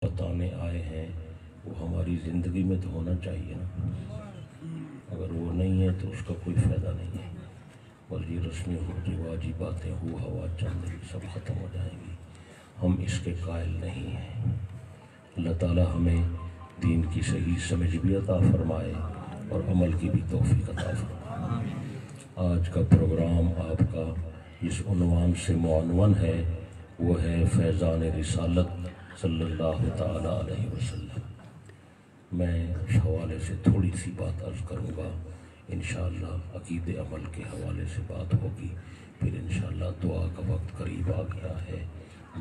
بتانے آئے ہیں وہ ہماری زندگی میں تو ہونا چاہیے نا. اگر وہ نہیں ہے تو اس کا کوئی فائدہ نہیں ہے. اور یہ رسمی رواجی باتیں ہو ہوا چند سب ختم ہو جائیں گی. ہم اس کے قائل نہیں ہیں. اللہ تعالی ہمیں دین کی صحیح سمجھ بھی عطا فرمائے اور عمل کی بھی توفیق عطا فرمائے. آج کا پروگرام آپ کا جس عنوان سے معنون ہے وہ ہے فیضان رسالت صلی اللہ تعالیٰ علیہ وسلم. میں اس حوالے سے تھوڑی سی بات عرض کروں گا. انشاءاللہ عقید عمل کے حوالے سے بات ہوگی. پھر انشاءاللہ دعا کا وقت قریب آ گیا ہے,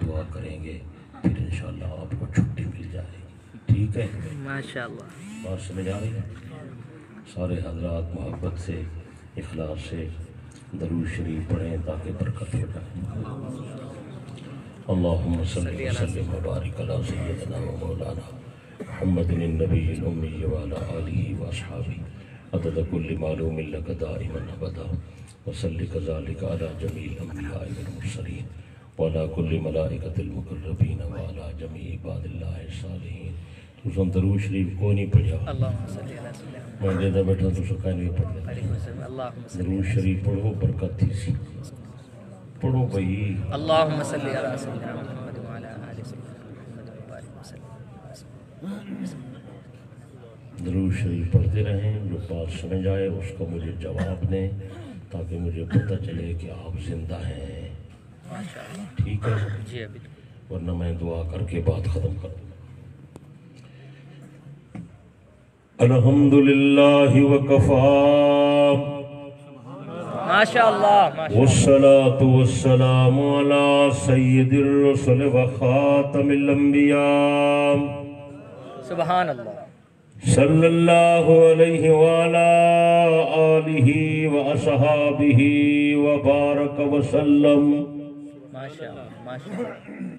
دعا کریں گے, پھر انشاءاللہ آپ کو چھٹی مل جائے گی. ٹھیک ہے ماشاءاللہ. بات سمجھ آ رہی ہے؟ سارے حضرات محبت سے اخلاص سے درود شریف پڑھیں تاکہ برکت ہو جائے. اللہم صلی وسلم وبارک علی سیدنا و مولانا محمد النبی الامی وعلی آلہ واصحابہ عدد کل معلوم لک دائما ابدا وصلی کذالک علی جمیع الانبیاء والمرسلین وعلی کل ملائکۃ المقربین وعلی جمیع عباد اللہ الصالحین. تو سن درود شریف کوئی نہیں پڑھا؟ اللہم صلی علی سیدنا میں دیدہ بیٹھا تو سکا نہیں پڑھ دیتا. اللہم صلی درود شریف پڑھو برکت تھی سی. پڑھو بھئی. اللہم صلی علی سیدنا محمد وعلی آل سیدنا محمد وبارک وسلم. درود شریف پڑھتے رہیں. جو بات سمجھ آئے اس کو مجھے جواب دیں تاکہ مجھے پتہ چلے کہ آپ زندہ ہیں. ماشاءاللہ. ٹھیک ہے؟ جی ابھی ورنہ میں دعا کر کے بات ختم کر دوں. الحمدللہ وکفا ماشاءاللہ. والصلاة والسلام على سید الرسل وخاتم الانبیاء سبحان اللہ. صلی اللہ علیہ وعلى آلہ واصحابہ وبارک وسلم. ماشاءاللہ. ماشاءاللہ.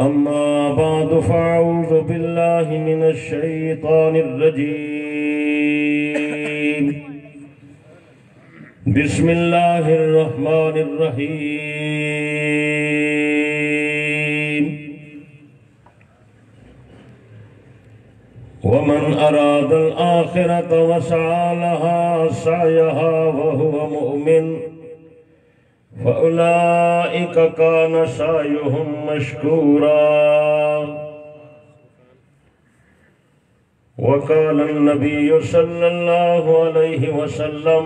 اما بعد فاعوذ باللہ من الشیطان الرجیم. بسم اللہ الرحمن الرحیم. ومن اراد الآخرة وسعى لها سعيها وهو مؤمن فأولئك كان سعيهم مشكورا. وقال النبي صلى الله عليه وسلم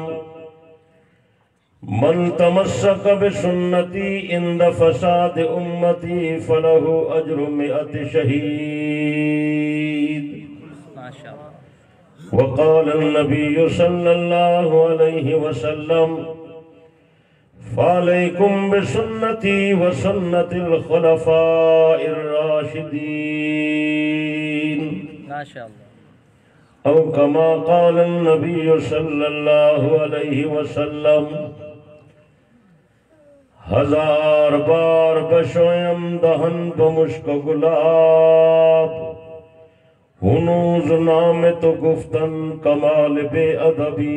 من تمسك بسنتي عند فساد أمتي فله أجر 100 شهيد. وقال النبي صلى الله عليه وسلم فعليكم بسنتي وسنة الخلفاء الراشدين أو كما قال النبي صلى الله عليه وسلم 1000 بار بشویم دہن بمشک گلاب ہنوز نام تو گفتن کمال بے ادبیست.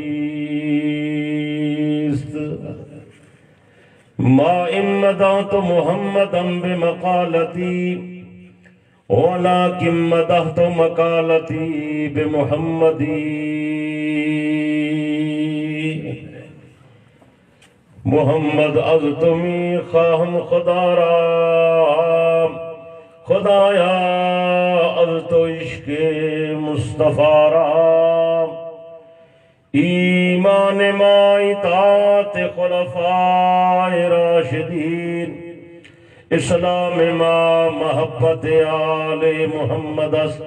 ما امدات محمدا بمقالتی ولكن مدحت مقالتی بمحمدی. محمد از تمی خواہم خدا را خدایا از تو عشق مصطفیٰ را. ایمان ما اطاعت خلفاء راشدین اسلام ما محبت آل محمد است.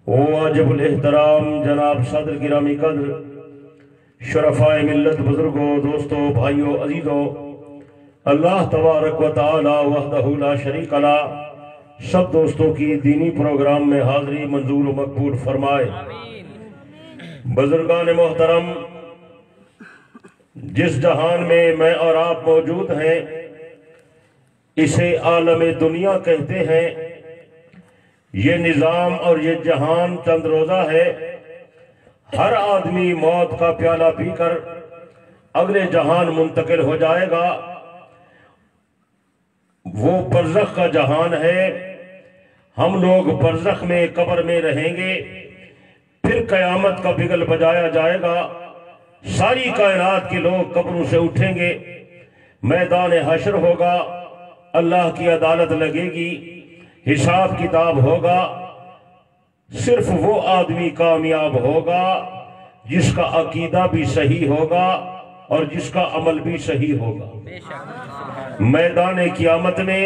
واجب الاحترام جناب صدر گرامی قدر شرفائے ملت بزرگوں دوستوں بھائیوں عزیزوں اللہ تبارک و تعالی وحدہ لا شریک لا سب دوستوں کی دینی پروگرام میں حاضری منظور و مقبول فرمائے. بزرگان محترم جس جہان میں میں اور آپ موجود ہیں اسے عالم دنیا کہتے ہیں. یہ نظام اور یہ جہان چند روزہ ہے. ہر آدمی موت کا پیالہ پی کر اگلے جہان منتقل ہو جائے گا. وہ برزخ کا جہان ہے. ہم لوگ برزخ میں قبر میں رہیں گے، پھر قیامت کا بگل بجایا جائے گا، ساری کائنات کے لوگ قبروں سے اٹھیں گے، میدان حشر ہوگا، اللہ کی عدالت لگے گی، حساب کتاب ہوگا۔ صرف وہ آدمی کامیاب ہوگا جس کا عقیدہ بھی صحیح ہوگا اور جس کا عمل بھی صحیح ہوگا۔ میدان قیامت میں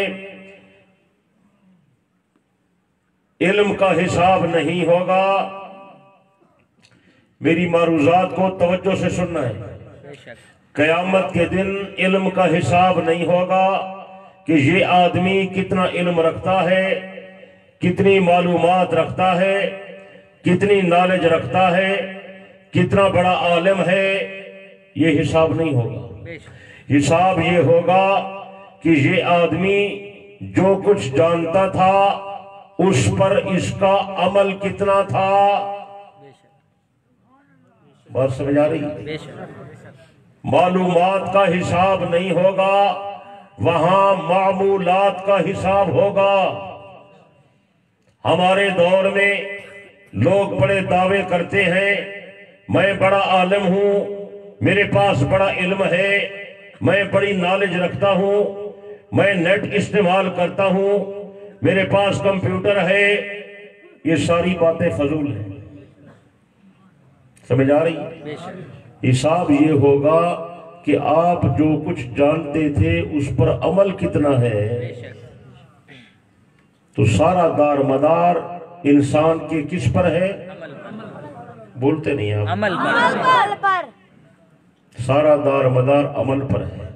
علم کا حساب نہیں ہوگا۔ میری معروضات کو توجہ سے سننا ہے۔ قیامت کے دن علم کا حساب نہیں ہوگا کہ یہ آدمی کتنا علم رکھتا ہے، کتنی معلومات رکھتا ہے، کتنی نالج رکھتا ہے، کتنا بڑا عالم ہے۔ یہ حساب نہیں ہوگا۔ حساب یہ ہوگا کہ یہ آدمی جو کچھ جانتا تھا اس پر اس کا عمل کتنا تھا۔ بات سمجھ آ رہی؟ معلومات کا حساب نہیں ہوگا، وہاں معمولات کا حساب ہوگا۔ ہمارے دور میں لوگ بڑے دعوے کرتے ہیں، میں بڑا عالم ہوں، میرے پاس بڑا علم ہے، میں بڑی نالج رکھتا ہوں، میں نیٹ استعمال کرتا ہوں، میرے پاس کمپیوٹر ہے۔ یہ ساری باتیں فضول ہیں۔ سمجھ آ رہی؟ حساب یہ ہوگا کہ آپ جو کچھ جانتے تھے اس پر عمل کتنا ہے۔ تو سارا دار مدار انسان کے کس پر ہے؟ بولتے نہیں آپ؟ عمل پر۔ سارا دار مدار عمل پر ہے۔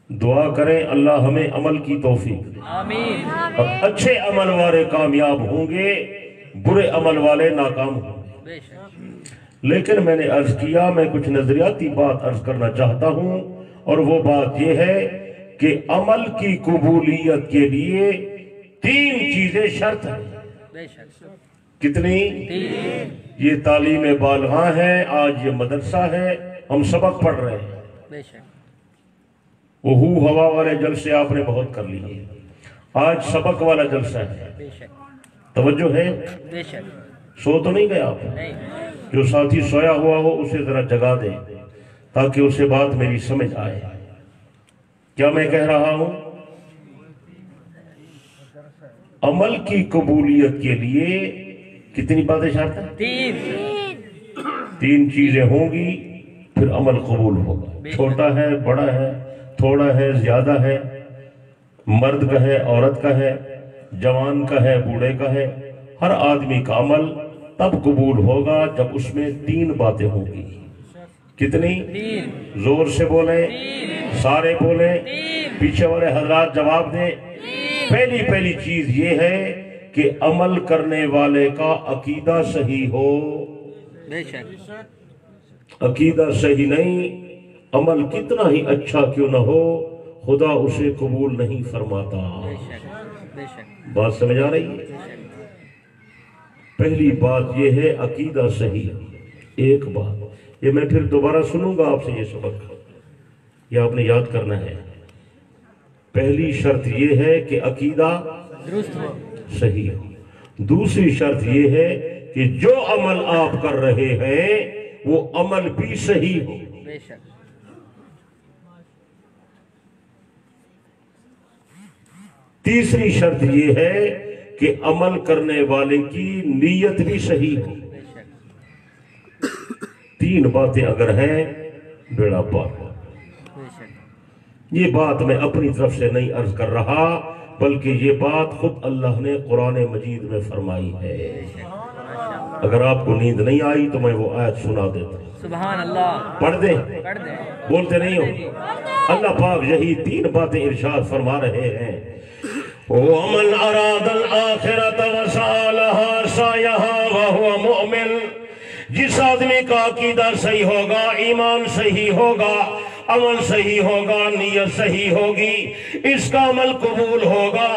دعا کریں اللہ ہمیں عمل کی توفیق دے۔ آمین۔ اچھے عمل والے کامیاب ہوں گے، برے عمل والے ناکام ہوں گے۔ لیکن میں نے عرض کیا، میں کچھ نظریاتی بات عرض کرنا چاہتا ہوں، اور وہ بات یہ ہے کہ عمل کی قبولیت کے لیے 3 چیزیں شرط ہیں۔ کتنی؟ یہ تعلیم بالغاں ہے، آج یہ مدرسہ ہے، ہم سبق پڑھ رہے ہیں۔ وہ ہوا والے جلسے آپ نے بہت کر لیے، آج سبق والا جلسہ ہے۔ توجہ ہے؟ سو تو نہیں گیا آپ؟ جو ساتھی سویا ہوا ہو اسے ذرا جگا دے تاکہ اسے بات میری سمجھ آئے۔ کیا میں کہہ رہا ہوں؟ عمل کی قبولیت کے لیے کتنی باتیں شرط ہیں؟ 3 چیزیں ہوں گی، پھر عمل قبول ہوگا۔ چھوٹا ہے، بڑا ہے، تھوڑا ہے، زیادہ ہے، مرد کا ہے، عورت کا ہے، جوان کا ہے، بوڑھے کا ہے، ہر آدمی کا عمل تب قبول ہوگا جب اس میں 3 باتیں ہوں گی۔ کتنی؟ زور سے بولیں، سارے بولیں، پیچھے والے حضرات جواب دیں۔ پہلی چیز یہ ہے کہ عمل کرنے والے کا عقیدہ صحیح ہو۔ عقیدہ صحیح نہیں، عمل کتنا ہی اچھا کیوں نہ ہو، خدا اسے قبول نہیں فرماتا۔ بات سمجھ آ رہی ہے؟ پہلی بات یہ ہے عقیدہ صحیح۔ ایک بات یہ میں پھر دوبارہ سنوں گا آپ سے، یہ سبق یہ آپ نے یاد کرنا ہے۔ پہلی شرط یہ ہے کہ عقیدہ صحیح ہو۔ دوسری شرط یہ ہے کہ جو عمل آپ کر رہے ہیں وہ عمل بھی صحیح ہو۔ تیسری شرط یہ ہے کہ عمل کرنے والے کی نیت بھی صحیح ہو۔ 3 باتیں اگر ہیں بیڑا پار ہو۔ یہ بات میں اپنی طرف سے نہیں عرض کر رہا، بلکہ یہ بات خود اللہ نے قرآن مجید میں فرمائی ہے۔ اگر آپ کو نیند نہیں آئی تو میں وہ آیت سنا دیتا ہوں۔ سبحان اللہ۔ پڑھ دیں؟ بولتے نہیں ہو؟ اللہ پاک یہی 3 باتیں ارشاد فرما رہے ہیں۔ وَمَنْ أَرَادَ الْآخِرَةَ وَسَعَى لَهَا سَعْيَهَا وَهُوَ مُؤْمِنٌ، جس آدمی کا عقیدہ صحیح ہوگا، ایمان صحیح ہوگا، عمل صحیح ہوگا، نیت صحیح ہوگی، اس کا عمل قبول ہوگا۔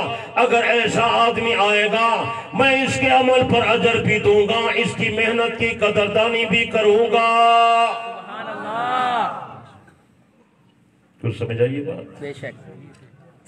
اگر ایسا آدمی آئے گا میں اس کے عمل پر اجر بھی دوں گا، اس کی محنت کی قدردانی بھی کروں گا۔ سبحان اللہ۔ تو سمجھ آئیے بات؟ بے شک۔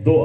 2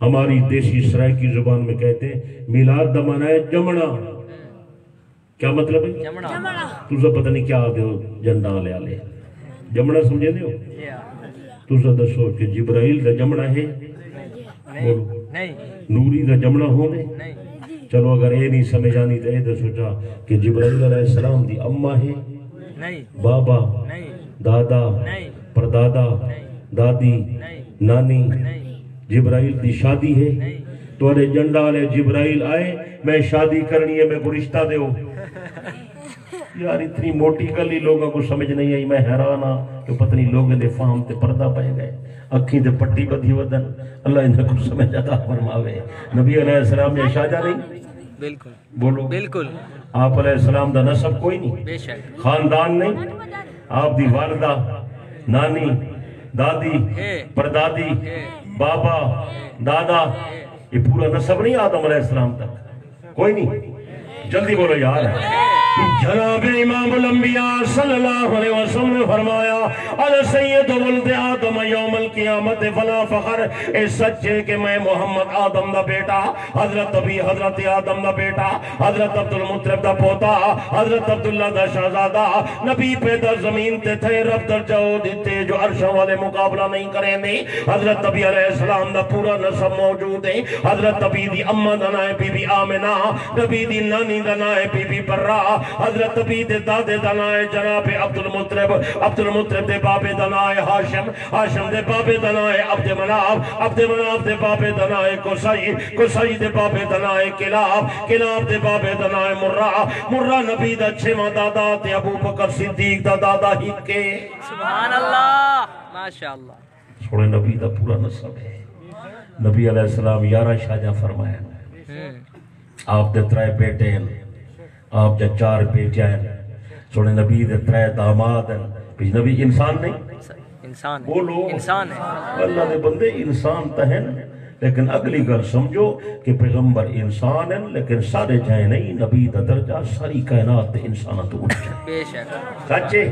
ہماری دیسی سرائکی زبان میں کہتے ہیں میلاد دا معنی ہے جمنا. کیا مطلب ہے؟ جمنا. تُسا پتہ نہیں کیا آتے ہو جنڈا لے آلے جمنا سمجھے دے ہو. تُسا دسو کہ جبرائیل دا جمنا ہے بولو نوری دا جمنا ہوں دے. چلو اگر اے نہیں سمجھ آنی تو اے دے سوچا کہ جبرائیل علیہ السلام دی اماں ہے بابا دادا پردادا دادی نانی جبرائیل دی شادی ہے تو ارے جنڈا والے جبرائیل آئے میں شادی کرنی ہے میں کو رشتہ دے ہو. یار اتنی موٹی گلی لوگوں کو سمجھ نہیں آئی. میں حیران ہاں کہ پتہ نہیں لوگ دے فام تے پردہ پائے گئے اکھیں تے پٹی بدھی ودن. اللہ انہیں کو سمجھ عطا فرماوے. نبی علیہ السلام نے شاہجہ نہیں بالکل بولو بالکل. آپ علیہ السلام دا نسب کوئی نہیں بے شک خاندان نہیں. آپ دی والدہ نانی دادی پردادی بابا دادا یہ پورا نسب نہیں آدم علیہ السلام تک کوئی نہیں. جلدی بولو یار. جناب امام الانبیاء صلی اللہ علیہ وسلم نے فرمایا انا سید ولد آدم یوم القیامت فلا فخر. اے سچے کہ میں محمد آدم دا بیٹا حضرت ابی حضرت آدم دا بیٹا حضرت عبد المطلب دا پوتا حضرت عبداللہ دا شہزادہ نبی پیدا زمین تے تھے رب درجہ دیتے جو عرشوں والے مقابلہ نہیں کریں دے. حضرت ابی علیہ السلام دا پورا نسب موجود ہے. حضرت ابی دی اماں دا نام بی بی آمنہ نبی دی نانی دا نام بی بی برہ حضرت ابی دے دادے دا نام جناب عبد المطلب دے بابے دا نام ہاشم دے بابے دا نام عبد مناف دے بابے دا نام قصی دے بابے دا نام کلاب دے بابے دا نام مرہ نبی دا چھواں دادا تے ابو بکر صدیق دا دادا ہی کے. سبحان اللہ ماشاءاللہ. سوڑے نبی دا پورا نسب ہے. نبی علیہ السلام 11 شاہجہاں فرمایا. آپ دے 3 بیٹے ہیں آپ جا 4 بیٹیاں ہیں. سوڑے نبی دے 3 داماد ہیں. نبی انسان نہیں انسان ہے. بولو انسان ہے. اللہ دے بندے انسان تا ہیں لیکن اگلی گل سمجھو کہ پیغمبر انسان ہیں لیکن سارے جائیں نہیں. نبی دا درجہ ساری کائنات دے انسانات اٹھ جائیں. بے شک. سچے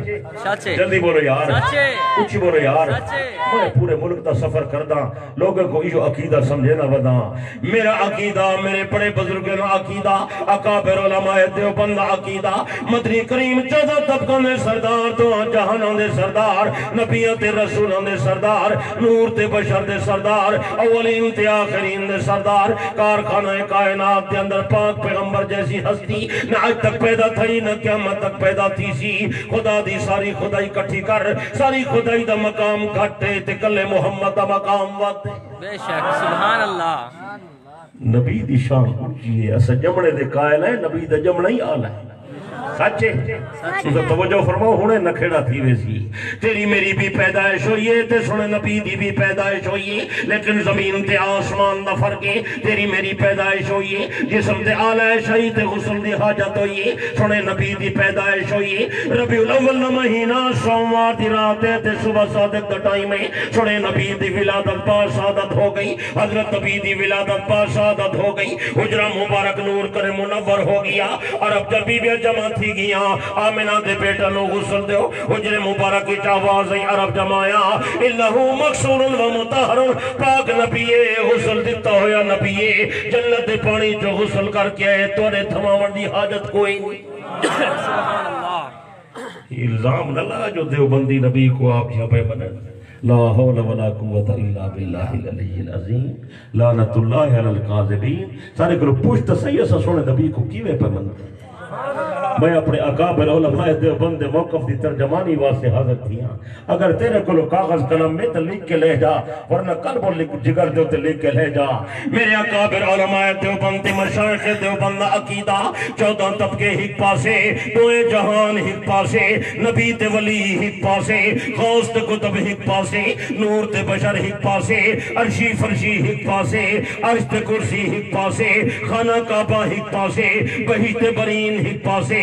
سچے. جلدی بولو یار. سچے. اچھی بولو یار. سچے. میں پورے ملک دا سفر کرداں لوگوں کو ایو عقیدہ سمجھے نہ وداں. میرا عقیدہ میرے بڑے بزرگوں کا عقیدہ اکابر علماء دیوبند عقیدہ مدنی کریم 14 طبقوں دے سردار تو جہانوں دے سردار نبیوں تے رسولوں دے سردار نور تے بشر دے سردار اولین تے آخرین دے سردار کارخانہ کائنات دے اندر پاک پیغمبر جیسی ہستی نہ آج تک پیدا تھی نہ قیامت تک پیدا تھی سی. خدا دی ساری خدائی کٹھی کر ساری خدائی دا مقام گھٹے تے کلے محمد دا مقام وقت. بے شک. سبحان اللہ. نبی دی شان اونچی ہے. اسا جمنے دے قائل ہے نبی دا جمنا ہی آل ہے. سچے اسے توجہ فرماؤ ہونے نکھڑا تھی ویسی. تیری میری بھی پیدائش ہوئی ہے تے سنے نبی دی بھی پیدائش ہوئی ہے لیکن زمین تے آسمان دا فرق ہے. تیری میری پیدائش ہوئی ہے جسم تے آلائے شہی تے غسل دی حاجت ہوئی ہے. سنے نبی دی پیدائش ہوئی ہے ربیع الاول مہینہ سوموار دی رات تے صبح صادق دا ٹائم ہے. سنے نبی دی ولادت با سعادت ہو گئی. حضرت نبی دی ولادت با سعادت ہو گئی. حجرہ مبارک نور کر منور ہو گیا اور اب جب بی بی جمع تھی گیا آمنہ دے بیٹا نو غسل دیو. حجر مبارک کی آواز عرب جمایا انہو مقصور و مطہر پاک نبیے غسل دیتا ہویا نبیے جنت دے پانی جو غسل کر کے آئے توڑے تھماون دی حاجت کوئی نہیں. سبحان اللہ. الزام نہ لا جو دیوبندی نبی کو آپ یہاں پہ بنے. لا حول ولا قوت الا باللہ العلی العظیم لعنت اللہ علی القاذبین. سارے کرو پوچھتا صحیح ایسا سونے نبی کو کیوے پہ منتے. میں اپنے اکابر علماء دیوبند موقف دی ترجمانی واسطے حاضر تھیاں. اگر تیرے کو کاغذ قلم میں تو لکھ کے لے جا ورنہ قلب اور جگر دے تو لکھ کے لے جا. میرے اکابر علماء دیوبند مشایخ دیوبند عقیدہ 14 طبقے ہک پاسے دوئے جہان ہک پاسے نبی تے ولی ہک پاسے غوث تے کتب ہک پاسے نور تے بشر ہک پاسے عرشی فرشی ہک پاسے عرش تے کرسی ہک پاسے خانہ کعبہ ہک پاسے بہشت برین ہک پاسے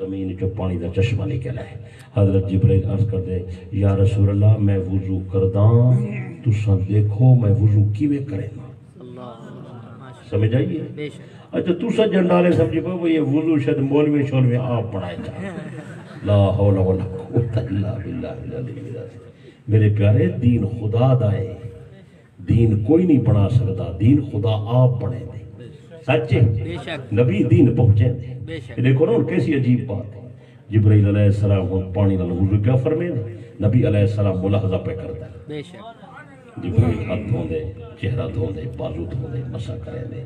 زمین جو پانی دا چشمہ نکلا ہے. حضرت جبرائیل عرض کر دے یا رسول اللہ میں وضو کرداں تساں دیکھو میں وضو کیویں کرے نا. سمجھ آئیے؟ اچھا تساں جنڈالے سمجھے پا وہ یہ وضو شد مولوی شولوی آپ پڑھائے جا. لا حول ولا قوت الا باللہ العلی العظیم. میرے پیارے دین خدا دا ہے, دین کوئی نہیں بنا سکتا, دین خدا آپ بنے دے. سچے نبی دین پہنچے دے. دیکھو نا کیسی عجیب بات ہے. جبرائیل علیہ السلام پانی نال وضو کیا فرمے دے, نبی علیہ السلام ملاحظہ پہ کرتا ہے. جبرائیل ہاتھ دھون دے, چہرہ دھون دے, بازو دھون دے, مسا کرے دے,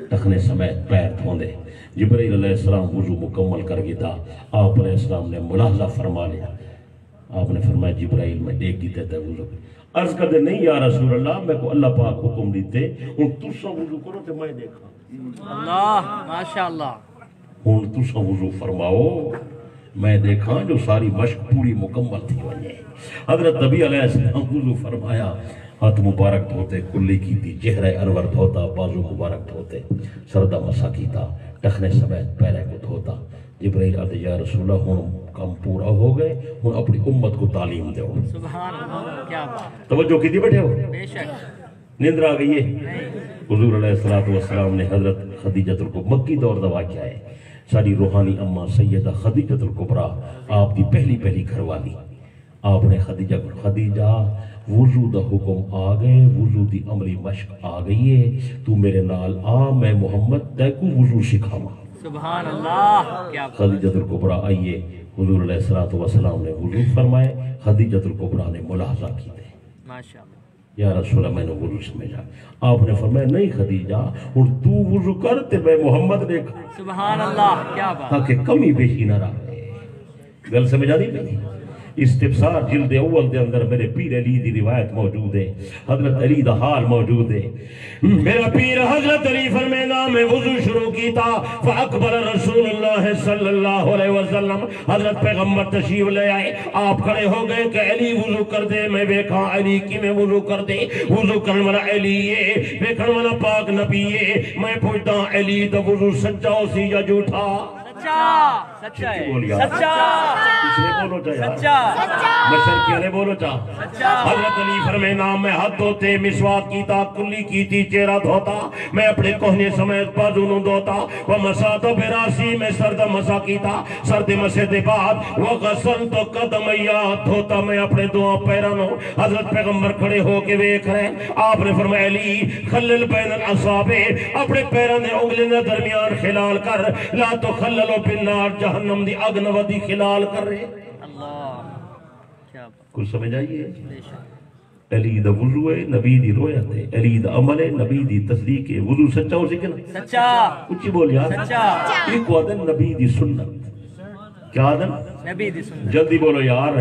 ٹخنے سمیت پیر دھون دے. جبرائیل علیہ السلام وضو مکمل کر گیا تھا. آپ علیہ السلام نے ملاحظہ فرما لیا. آپ نے فرمایا جبرائیل میں دیکھ دیتے تھے وضو. عرض کر دے نہیں یا رسول اللہ میں کو اللہ پاک حکم دیتے ہوں تسا وضو کرو تے میں دیکھا. اللہ ماشاءاللہ. ہوں تسا وضو فرماؤ میں دیکھا جو ساری مشق پوری مکمل تھی وجہ. حضرت نبی علیہ السلام وضو فرمایا, ہاتھ مبارک دھوتے, کلی کی تھی, چہرہ انور دھوتا, بازو مبارک دھوتے, سردہ مسا کیتا, ٹخنے سمیت پیرے کو دھوتا. جبرائیل آتے یا رسول اللہ ہوں کام پورا ہو گئے, ہوں اپنی امت کو تعلیم دے. سبحان اللہ کیا بات. توجہ کی تھی بیٹھے ہو, بے شک نیندر آ گئی ہے. حضور علیہ السلام نے حضرت خدیجۃ الکبریٰ مکی دور دا واقعہ ہے. ساری روحانی اماں سیدہ خدیجۃ الکبریٰ آپ دی پہلی گھر والی. آپ نے خدیجہ وضو دا حکم آ گئے, وضو دی عملی مشق آ گئی ہے, تو میرے نال آ, میں محمد تے کو وضو سکھاواں. سبحان اللہ کیا بات. خدیجۃ الکبریٰ آئیے, حضور علیہ السلام نے وضو فرمائے. خدیجۃ الکبریٰ نے ملاحظہ کی تھے ماشاءاللہ. یا رسول اللہ میں نے وضو سمجھا. آپ نے فرمایا نہیں خدیجہ ہوں تو وضو کر تے میں محمد دیکھا. سبحان اللہ کیا بات. تاکہ کمی بیشی نہ رہے. گل سمجھا نہیں پہ. استفسار جلد اول دے اندر میرے پیر علی دی روایت موجود ہے, حضرت علی دا حال موجود ہے. میرا پیر حضرت علی فرمینا میں وضو شروع کی تھا فاقبل رسول اللہ صلی اللہ علیہ وسلم. حضرت پیغمبر تشریف لے آئے, آپ کھڑے ہو گئے کہ علی وضو کر دے. میں دیکھا علی کی میں وضو کر دے. وضو کرنے والا علی ہے, دیکھنے والا پاک نبی ہے. میں پوچھتا علی دا وضو سچا ہو سی یا جھوٹا؟ سچا ہے. سچا بولو چاہے مشر کیا بولو چاہ. حضرت علی فرمینا میں ہاتھ دھوتے, مسواک کیتا, کلی کیتی, چہرہ دھوتا, میں اپنے کوہنے سمیت بازو نو دھوتا. وہ مسا تو براسی میں سرد مسا کیتا. سرد مسے دے بعد وہ غسل تو قدمیا دھوتا, میں اپنے دعا پیرا نو. حضرت پیغمبر کھڑے ہو کے دیکھ رہے. آپ نے فرمایا علی خلل بین الاصابع, اپنے پیروں نے انگلیوں کے درمیان خلال کر. لا تو خللو بالنار, جہنم دی اگ نودی خلال کر رہے. کچھ سمجھ آئیے. علی دا وضو ہے, نبی دی رویت ہے. علی دا عمل ہے, نبی دی تصدیق ہے. وضو سچا ہو سکے نا, سچا کچھ بول یار. ایک آدم نبی دی سنت. کیا آدم نبی دی سنت. جلدی بولو یار.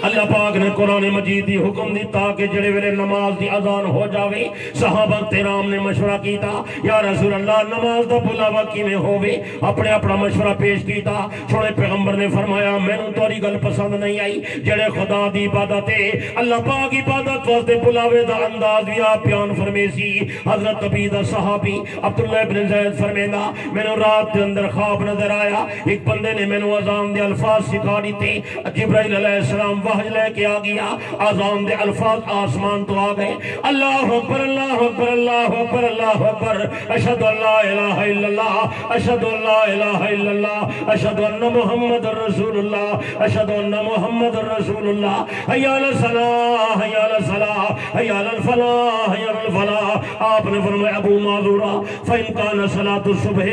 اللہ پاک نے قرآن مجید دی حکم دیتا کہ جڑے ویلے نماز دی اذان ہو جاوے. صحابہ کرام نے مشورہ کیتا یا رسول اللہ نماز دا بلاوا کیویں ہووے. اپنے اپنا مشورہ پیش کیتا. سونے پیغمبر نے فرمایا مینوں تیری گل پسند نہیں آئی. جڑے خدا دی عبادت ہے, اللہ پاک عبادت واسطے بلاوے دا انداز بھی آپ بیان فرمے سی. حضرت نبی دا صحابی عبداللہ ابن زید فرمینا مینوں رات دے اندر خواب نظر آیا. ایک بندے نے مینوں اذان دے الفاظ سکھا دیتے. جبرائیل علیہ السلام وحی لے کے آ گیا. آزان دے الفاظ آسمان تو آ گئے. اللہ اکبر اللہ اکبر اللہ اکبر اللہ اکبر, اشہد ان لا الہ الا اللہ, اشہد ان لا الہ الا اللہ, اشہد ان محمد رسول اللہ, اشہد ان محمد رسول اللہ. حی علی الصلاۃ حی علی الصلاۃ حی علی الفلاح حی علی الفلاح. آپ نے فرمایا ابو معذورہ فإن کان صلاۃ الصبح,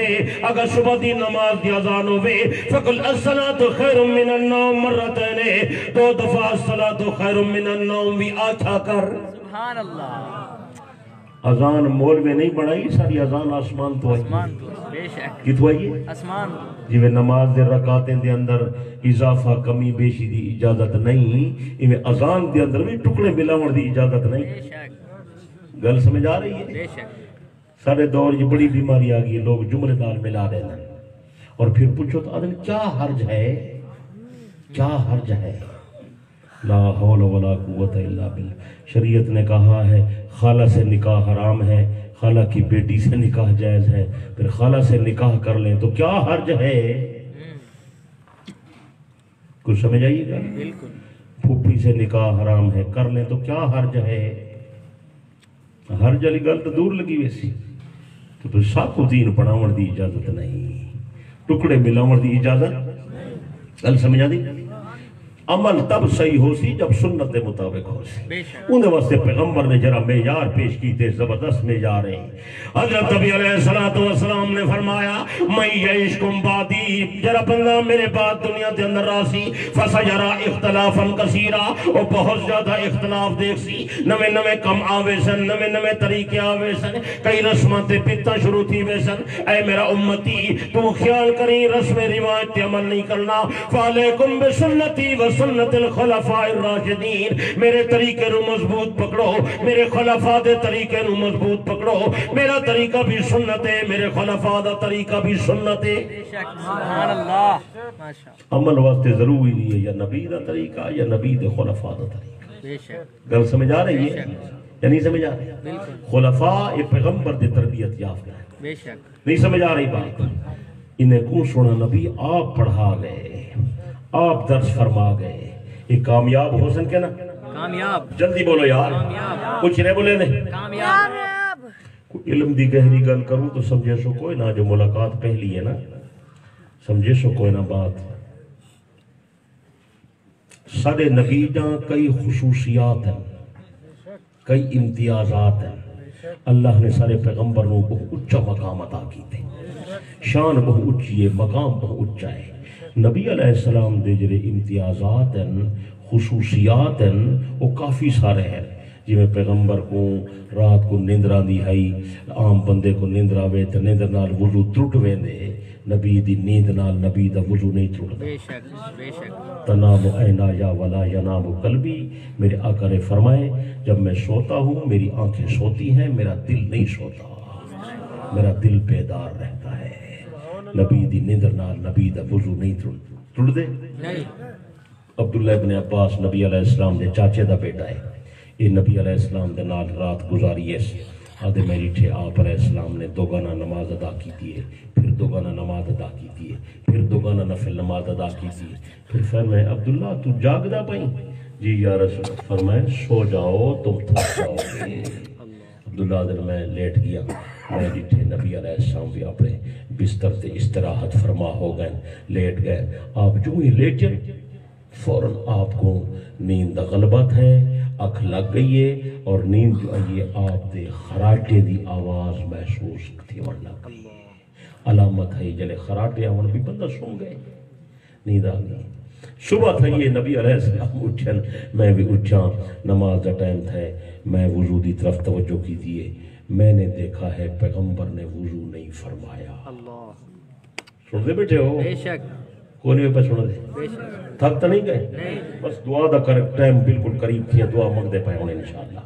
اگر صبح دی نماز دی اذان ہوے فقل الصلاۃ خیر من النوم مرتين, دو دفعہ الصلاۃ خیر من النوم بھی آچھا کر. سبحان اللہ. اذان مول میں نہیں بڑھائی, ساری اذان آسمان تو آئی. بے شک کتوں آئیے آسمان. جی نماز دے رکعتیں دے اندر اضافہ کمی بیشی دی اجازت نہیں, ایویں اذان دے اندر بھی ٹکڑے ملاون دی اجازت نہیں. بے شک گل سمجھ آ رہی ہے. بے شک. سارے دور یہ بڑی بیماری آ گئی, لوگ جملے نال ملا رہے ہیں اور پھر پوچھو تو آدمی کیا حرج ہے, کیا حرج ہے. لا حول ولا قوت الا باللہ. شریعت نے کہا ہے خالہ سے نکاح حرام ہے, خالہ کی بیٹی سے نکاح جائز ہے, پھر خالہ سے نکاح کر لیں تو کیا حرج ہے. کچھ سمجھ آئیے گا؟ بالکل پھوپھی سے نکاح حرام ہے، کر لیں تو کیا حرج ہے؟ حرج والی گل تو دور لگی ویسی، تو پھر ساکو دین پڑھاون دی اجازت نہیں، ٹکڑے ملاون دی اجازت، گل سمجھا دی؟ عمل تب صحیح ہو سی جب سنت دے مطابق ہو سی، انہیں واسطے پیغمبر نے جرا معیار پیش کی تھے، زبردست معیار ہیں۔ حضرت نبی علیہ السلام نے فرمایا میں یعیشکم بعدی، جرا بندہ میرے بعد دنیا دے اندر راسی فسجرا اختلافا کثیرا، اور بہت زیادہ اختلاف دیکھ سی، نوے نوے کم آوے سن، نوے نوے طریقے آوے سن، کئی رسمات پیتا شروع تھی وے سن۔ اے میرا امتی تو خیال کریں رسم روایت عمل نہیں کرنا، فعلیکم بسنتی و سنت الخلفاء الراشدین، میرے طریقے نو مضبوط پکڑو، میرے خلفاء دے طریقے نو مضبوط پکڑو، میرا طریقہ بھی سنت ہے، میرے خلفاء دا طریقہ بھی سنت ہے۔ سبحان اللہ، ماشاءاللہ، عمل واسطے ضروری ہے یا نبی دا طریقہ یا نبی دے خلفاء دا طریقہ۔ بے شک، گل سمجھ آ رہی ہے یا نہیں سمجھ آ رہی؟ خلفاء یہ پیغمبر دے تربیت یافتہ ہے، بے شک، نہیں سمجھ آ رہی بات؟ انہیں کون سونا نبی آپ پڑھا گئے، آپ درس فرما گئے، یہ کامیاب ہو سن کے نا؟ کامیاب، جلدی بولو یار، کچھ نہیں بولے نہیں؟ کامیاب، کوئی علم دی گہری گل کروں تو سمجھے سو کوئی نہ، جو ملاقات پہلی ہے نا، سمجھے سو کوئی نہ بات۔ سارے نبی جہاں کئی خصوصیات ہیں، کئی امتیازات ہیں، اللہ نے سارے پیغمبر نو بہت اچھا مقام عطا کی تھے، شان بہت اچھی ہے، مقام بہت اچھا ہے۔ نبی علیہ السلام دے جڑے امتیازات ہیں، خصوصیات ہیں، وہ کافی سارے ہیں۔ جی میں پیغمبر کو رات کو نیندرہ دی ہائی، عام بندے کو نیندرہ وے تو نیندر نال وضو ترٹ ویندے، نبی دی نیند نال نبی دا وضو نہیں ترٹدا۔ بے شک، بے شک، تنام عینایا ولا ینام قلبی، میرے آقا نے فرمائے جب میں سوتا ہوں میری آنکھیں سوتی ہیں، میرا دل نہیں سوتا، میرا دل بیدار رہتا ہے۔ نبی دی نیندر نال نبی دا وضو نہیں ترٹ دے۔ عبداللہ ابن عباس نبی علیہ السلام دے چاچے دا بیٹا ہے، یہ نبی علیہ السلام دے نال رات گزاری ہے، آدھے میری ٹھے آپ علیہ السلام نے دوگانہ نماز ادا کی تھی ہے، پھر دوگانہ نماز ادا کی تھی ہے، پھر دوگانہ نفل نماز ادا کی تھی، پھر فرمائے عبداللہ تو جاگدا پائیں؟ جی یا رسول، فرمائے سو جاؤ تم تھک جاؤ گے۔ عبداللہ دن میں لیٹ گیا، میں جتھے نبی علیہ السلام بھی اپنے بستر تے استراحت فرما ہو گئے، لیٹ گئے، آپ جو ہی لیٹے فوراً آپ کو نیند غلبت ہے، اکھ لگ گئی ہے، اور نیند جو آئیے آپ دے خراٹے دی آواز محسوس تھی ورنہ گئی، علامت ہے جلے خراٹے آون بھی بندہ سو گئے، نیند آ گئی۔ صبح تھا یہ نبی علیہ السلام اٹھن، میں بھی اٹھا، نماز کا ٹائم تھا، میں وضو دی طرف توجہ کی دیئے، میں نے دیکھا ہے پیغمبر نے وضو نہیں فرمایا۔ سن دے بیٹھے ہو؟ بے شک، کوئی نہیں پہ سن دے، بے شک، تھک تو نہیں گئے؟ بس دعا دا کر ٹائم بالکل قریب تھی، دعا مانگتے پائے ہونے انشاءاللہ۔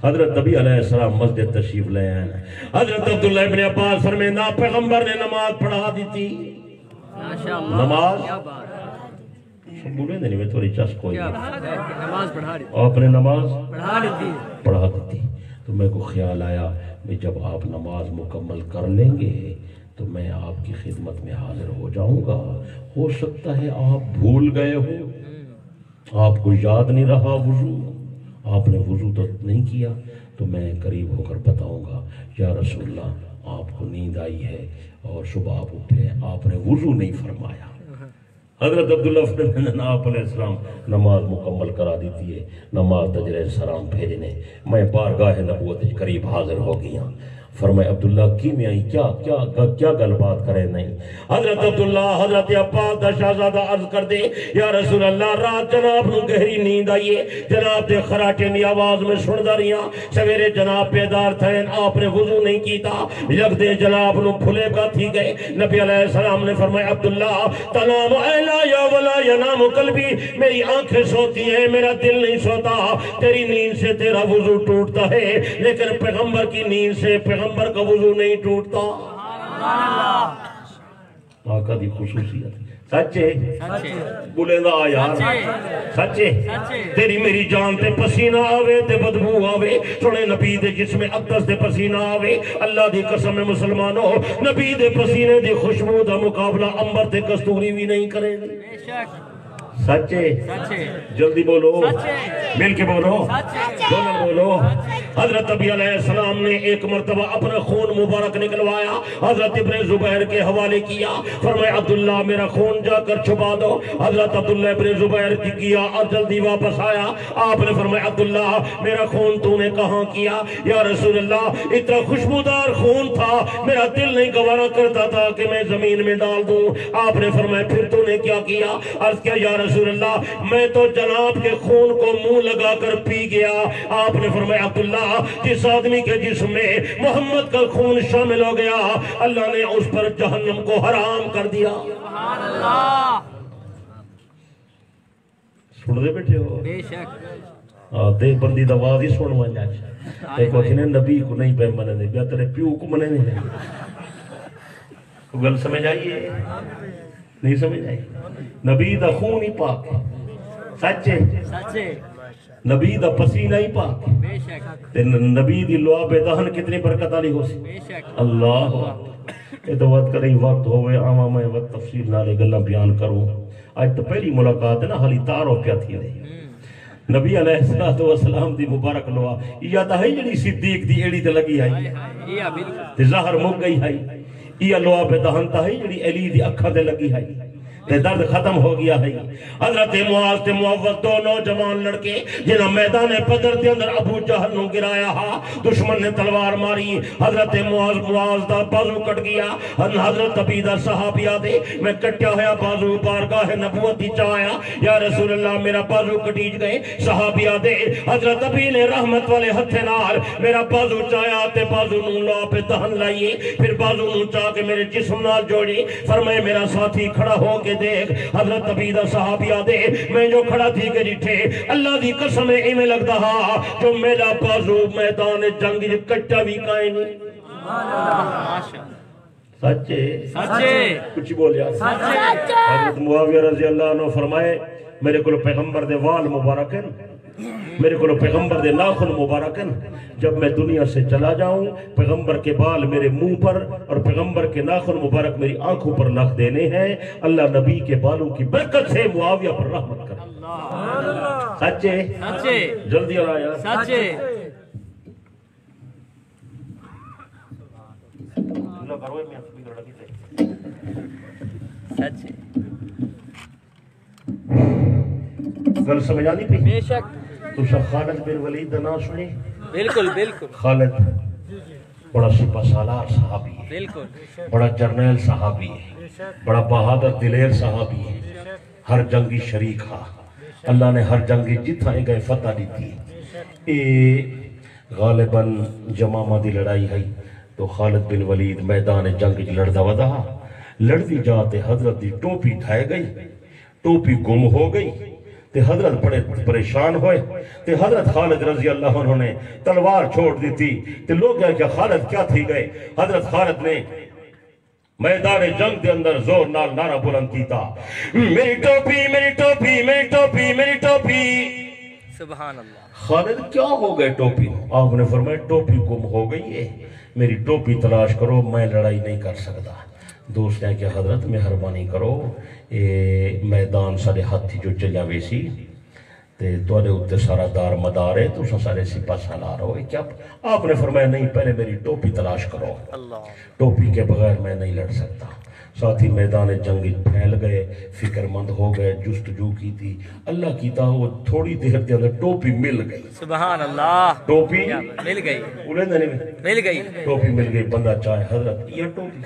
حضرت نبی علیہ السلام مسجد تشریف لے آئے، حضرت عبداللہ ابن عباس فرمائے نا پیغمبر نے نماز پڑھا دی تھی، ماشاءاللہ، نماز کیا بات، سب بولے نہیں میں تھوڑی چسک ہوئی، کیا بات ہے، نماز پڑھا دی، آپ نے نماز پڑھا دی تھی، پڑھا دی تھی، تو میں کو خیال آیا کہ جب آپ نماز مکمل کر لیں گے تو میں آپ کی خدمت میں حاضر ہو جاؤں گا، ہو سکتا ہے آپ بھول گئے ہو، آپ کو یاد نہیں رہا وضو، آپ نے وضو تو نہیں کیا، تو میں قریب ہو کر بتاؤں گا یا رسول اللہ آپ کو نیند آئی ہے اور صبح آپ اٹھے، آپ نے وضو نہیں فرمایا۔ حضرت عبداللہ فرمائے آپ علیہ السلام نماز مکمل کرا دیتی ہے، نماز تجرے سلام بھیجنے، میں بارگاہ نبوت قریب حاضر ہو گیا۔ فرمائے عبداللہ کی میں آئی کیا گل بات کرے نہیں؟ حضرت عبداللہ حضرت عباس دا شہزادہ عرض کر دے یا رسول اللہ رات جناب نو گہری نیند آئیے، جناب دے خراٹے دی آواز میں سن دا رہیا، سویرے جناب بیدار تھے، آپ نے وضو نہیں کیتا، یک دے جناب نو پھلے کا تھی گئے۔ نبی علیہ السلام نے فرمایا عبداللہ تنام عینا یا ولا ینام قلبی، میری آنکھیں سوتی ہیں میرا دل نہیں سوتا، تیری نیند سے تیرا وضو ٹوٹتا ہے لیکن پیغمبر کی نیند سے پیغمبر کا وضو نہیں ٹوٹتا۔ آقا دی خصوصیت سچے بولے دا یار، سچے تیری میری جان تے پسینہ آوے تے بدبو آوے، سنے نبی دے جسم اقدس تے پسینہ آوے، اللہ دی قسم مسلمانوں نبی دے پسینے دی خوشبو دا مقابلہ امبر تے کستوری بھی نہیں کرے گی۔ سچے سچے جلدی بولو سچے مل کے بولو سچے دونوں بولو حضرت ابی علیہ السلام نے ایک مرتبہ اپنا خون مبارک نکلوایا حضرت ابن زبیر کے حوالے کیا فرمایا عبداللہ میرا خون جا کر چھپا دو حضرت عبداللہ ابن زبیر کی کیا اور جلدی واپس آیا آپ نے فرمایا عبداللہ میرا خون تو نے کہاں کیا یا رسول اللہ اتنا خوشبودار خون تھا میرا دل نہیں گوارا کرتا تھا کہ میں زمین میں ڈال دوں آپ نے فرمایا پھر تو نے کیا کیا عرض کیا یا رسول اللہ میں تو جناب کے خون کو منہ لگا کر پی گیا آپ نے فرمایا عبداللہ جس آدمی کے جسم میں محمد کا خون شامل ہو گیا اللہ نے اس پر جہنم کو حرام کر دیا سبحان اللہ سن دے بیٹھے ہو بے شک دیکھ بندی دا آواز ہی سن وانجا ایک وقت نے نبی کو نہیں پہ منے دے بیا تیرے پیو کو منے نہیں گل سمجھ آئیے نہیں سمجھ آئی نبی دا خون ہی پاک ہے سچے سچے نبی دا پسینہ ہی پاک بے شک تے نبی دی لعاب دہن کتنی برکت والی ہو سی بے شک اللہ یہ تو وقت کریں وقت ہوئے عامہ میں وقت تفصیل نالے گلہ بیان کروں آج تو پہلی ملاقات ہے نا حالی تارو پیا تھی نہیں نبی علیہ السلام دی مبارک لوا یا تا ہے جڑی صدیق دی ایڑی تے لگی آئی یہ بالکل تے ظاہر مک گئی ہے یہ لعاب دہن تا ہے جڑی علی دی اکھا تے لگی ہے تے درد ختم ہو گیا ہے حضرت معاذ تے معوذ دو نوجوان لڑکے جنہاں میدان بدر دے اندر ابو جہل نو گرایا ہا دشمن نے تلوار ماری حضرت معاذ دا بازو کٹ گیا حضرت ابی دا صحابیہ دے میں کٹیا ہویا بازو بارگاہ نبوت دی چایا یا رسول اللہ میرا بازو کٹیج گئے صحابیہ دے حضرت ابی نے رحمت والے ہتھے نال میرا بازو چایا تے بازو نو لا پہ دہن لائیے پھر بازو نو چاہ کے میرے جسم نال جوڑی فرمائے میرا ساتھی کھڑا ہو کے دیکھ حضرت عبیدہ صحابیہ دے میں جو کھڑا تھی کہ جٹھے اللہ دی قسم ایمیں لگتا ہا جو میرا بازو میدان جنگ کٹا بھی کائیں نہیں سچے سچے کچھ بولیا حضرت معاویہ رضی اللہ عنہ فرمائے میرے کو پیغمبر دے وال مبارک ہیں میرے کو پیغمبر دے ناخن مبارک ہیں جب میں دنیا سے چلا جاؤں پیغمبر کے بال میرے منہ پر اور پیغمبر کے ناخن مبارک میری آنکھوں پر لکھ دینے ہیں اللہ نبی کے بالوں کی برکت سے معاویہ پر رحمت کر سچے سچے جلدی آیا سچے سچے گل سمجھا نہیں پی بے شک تو سب خالد بن ولید دا نام سنے بالکل بالکل خالد بڑا سپہ سالار صحابی ہے بالکل بڑا جرنیل صحابی ہے بڑا بہادر دلیر صحابی ہے ہر جنگی شریک ہا اللہ نے ہر جنگی جتھائیں گئے فتح دی تھی اے غالباً جمامہ دی لڑائی ہے تو خالد بن ولید میدان جنگ لڑدا ودا لڑدی جاتے حضرت دی ٹوپی ڈھائے گئی ٹوپی گم ہو گئی تے حضرت بڑے پریشان ہوئے تے حضرت خالد رضی اللہ عنہ نے تلوار چھوڑ دی تھی تے لوگ کہا کہ خالد کیا تھی گئے حضرت خالد نے میدان جنگ دے اندر زور نال نعرہ بلند کیتا میری ٹوپی میری ٹوپی میری ٹوپی میری ٹوپی سبحان اللہ خالد کیا ہو گئے ٹوپی آپ نے فرمایا ٹوپی گم ہو گئی ہے میری ٹوپی تلاش کرو میں لڑائی نہیں کر سکتا دوست ہیں کہ حضرت مہربانی کرو اے میدان سارے ہاتھی جو چلیا ویسی تے توڑے اتے سارا دار مدار ہے تو سارے سپا سالار ہوئے کیا آپ نے فرمایا نہیں پہلے میری ٹوپی تلاش کرو ٹوپی کے بغیر میں نہیں لڑ سکتا ساتھی میدان جنگ پھیل گئے فکر مند ہو گئے جستجو کی تھی اللہ کی تا وہ تھوڑی دیر کے اندر ٹوپی مل گئی سبحان اللہ ٹوپی مل گئی مل گئی ٹوپی مل گئی بندہ چاہے حضرت یہ ٹوپی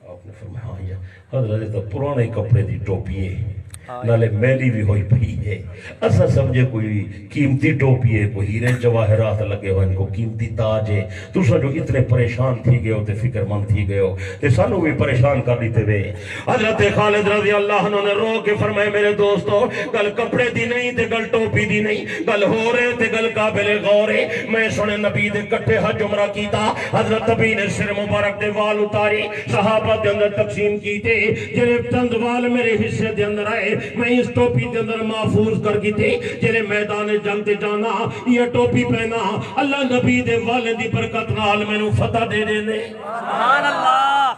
آپ نے فرمایا ہاں یہ حضرت تو پرانے کپڑے دی ٹوپی ہے نالے میلی بھی ہوئی پئی ہے ایسا سمجھے کوئی قیمتی ٹوپی ہے کوئی ہیرے جواہرات لگے ہوئے ان کو قیمتی تاج ہے تو سا جو اتنے پریشان تھی گئے ہو تے فکر مند تھی گئے ہو تے سانو بھی پریشان کر دیتے ہوئے حضرت خالد رضی اللہ عنہ نے رو کے فرمائے میرے دوستو گل کپڑے دی نہیں تے گل ٹوپی دی نہیں گل ہو رہے تے گل قابل غور ہے میں سنے نبی دے کٹھے حج عمرہ کیتا حضرت نبی نے سر مبارک دے وال اتاری صحابہ دے اندر تقسیم کیتے جنہیں چند وال میرے حصے دے اندر آئے میں اس ٹوپی دے اندر محفوظ کر کی تھی جنہیں میدان جنگ تے جانا یہ ٹوپی پہنا اللہ نبی دے والے دی برکت نال میں نو فتح دے دینے سبحان اللہ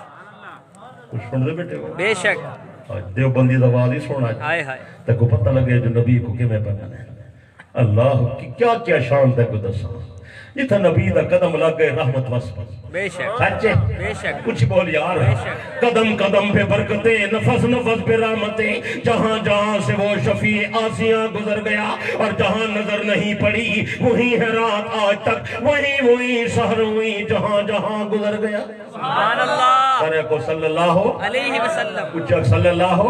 کچھ سن دے بیٹے ہو بے شک دیوبندی دا آواز ہی سونا ہائے ہائے تے کو پتہ لگے جو نبی کو کیویں پہچانے اللہ کی کیا کیا شان تے کو دسا جتھا نبی دا قدم لگ گئے رحمت واسطے بے شک سچے بے شک کچھ بول یار قدم قدم پہ برکتیں نفس نفس پہ رحمتیں جہاں جہاں سے وہ شفیع آسیاں گزر گیا اور جہاں نظر نہیں پڑی وہی ہے رات آج تک وہی سحر ہوئی جہاں جہاں گزر گیا سبحان اللہ کرے کو صلی اللہ علیہ وسلم کچھ صلی اللہ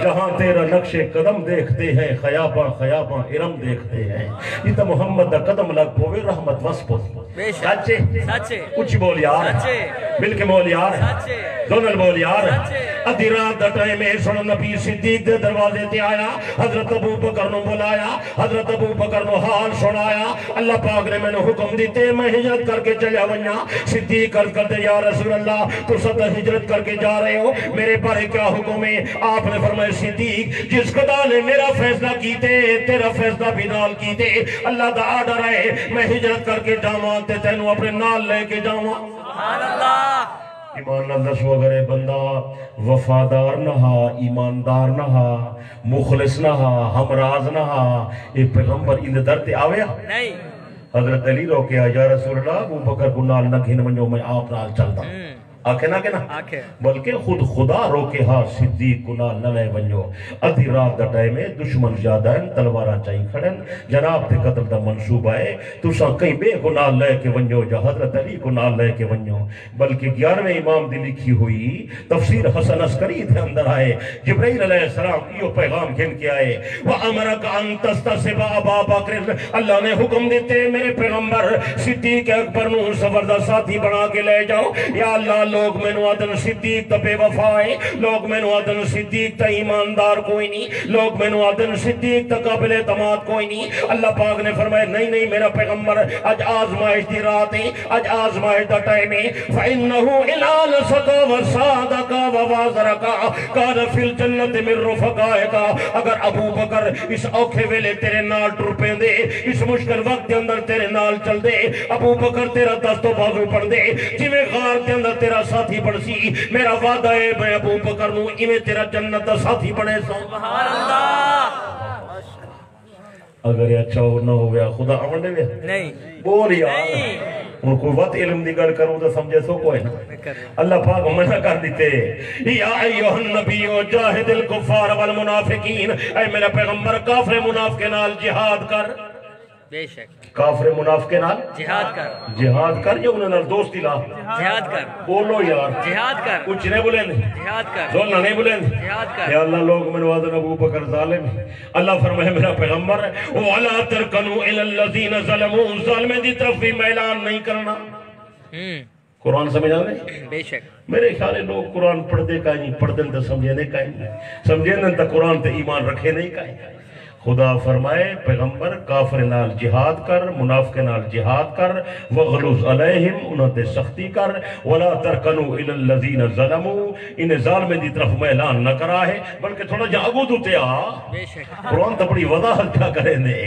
جہاں تیرا نقش قدم دیکھتے ہیں خیاباں خیاباں ارم دیکھتے ہیں یہ تو محمد دا قدم لگ پوے رحمت وسپو بے شک سچے سچے کچھ بول یار سچے مل کے بول یار سچے دونل بول یار سچے ادھی رات دا ٹائم ہے سن نبی صدیق دے دروازے تے آیا حضرت ابو بکر نو بلایا حضرت ابو بکر نو حال سنایا اللہ پاک نے میں نے حکم دیتے میں ہجرت کر کے چلیا ونیا صدیق عرض کرتے یا رسول اللہ تو ستا ہجرت کر کے جا رہے ہو میرے بارے کیا حکم ہے آپ نے فرمایا صدیق جس خدا نے میرا فیصلہ کیتے تیرا فیصلہ بھی نال کیتے اللہ دا آرڈر ہے میں ہجرت کر کے جاواں تے تینوں اپنے نال لے کے جاواں سبحان اللہ ایمان اللہ سو اگر اے بندہ وفادار نہ ہا ایماندار نہ ہا مخلص نہ ہا ہمراز نہ ہا اے پیغمبر ان در تے آویا نہیں حضرت علی رو کے یا رسول اللہ ابو بکر کو نال نہ گھن ونجو میں آپ نال چلتا آکھے نہ کہنا آنکھیں بلکہ خود خدا رو کے ہاں صدیق کو نال نہ لے ونجو ادھی رات دا ٹائم ہے دشمن زیادہ ہیں تلواراں چاہی کھڑن جناب تے قتل دا منصوبہ ہے تو سا کئی بے کو نال لے کے ونجو جا حضرت علی کو نال لے کے ونجو بلکہ 11ویں امام دی لکھی ہوئی تفسیر حسن عسکری تھے اندر آئے جبرائیل علیہ السلام یہ پیغام گھن کے آئے وَأَمَرَكَ أَن تَسْتَصِبَ أَبَا بَكْرٍ اللہ نے حکم دیتے میرے پیغمبر صدیق اکبر نو سفر دا ساتھی بنا کے لے جاؤ یا اللہ لوگ میں نو آدن صدیق تا بے وفائے لوگ میں نو آدن صدیق تا ایماندار کوئی نہیں لوگ میں نو آدن صدیق تا قابل اعتماد کوئی نہیں اللہ پاک نے فرمایا نہیں نہیں میرا پیغمبر اج آزمائش دی رات ہے اج آزمائش دا ٹائم ہے فَإِنَّهُ إِلَى لَسَكَ وَسَادَكَ وَوَازَرَكَ قَالَ فِي الْجَنَّةِ مِن رُفَقَائِكَ اگر ابو بکر اس اوکھے ویلے تیرے نال ٹر پین دے اس مشکل وقت کے اندر تیرے نال چل دے ابو بکر تیرا دست و بازو پڑھ دے جویں غار کے اندر تیرا ساتھی پڑھ سی میرا وعدہ ہے میں ابو بکر نو ایویں تیرا جنت دا ساتھی بنے سا سبحان اللہ اگر یہ اچھا نہ ہو گیا خدا آمن دے نہیں بول یار ان کو وقت علم دی گل کروں تو سمجھے سو کوئی نا اللہ پاک منع کر دیتے یا ایوہ النبی جاہد الکفار والمنافقین اے میرا پیغمبر کافر منافق نال جہاد کر بے شک کافر منافق نال جہاد کر یا انہوں نے دوستی لا جہاد کر بولو یار جہاد کر کچھ نہیں بولیں جہاد کر زولنا نہیں بولیں جہاد کر یا اللہ لوگ من وعدن ابو بکر ظالم اللہ فرمائے میرا پیغمبر وَلَا تَرْكَنُوا إِلَى الَّذِينَ ظَلَمُوا ظالمیں دی طرف بھی میلان نہیں کرنا قرآن سمجھا دیں بے شک میرے خیال ہے لوگ قرآن پڑھ دے کہیں نہیں پڑھ دیں تو سمجھنے کہیں نہیں سمجھنے تو قرآن تے ایمان رکھے نہیں کہیں خدا فرمائے پیغمبر کافر نال جہاد کر منافق نال جہاد کر وغلظ علیہم انہوں تے سختی کر ولا ترکنوا الی الذین ظلموا انہیں ظالمیں دی طرف میں اعلان نہ کرا ہے بلکہ تھوڑا جا اگو تو تے آ قرآن تو بڑی وضاحت کیا کریں دے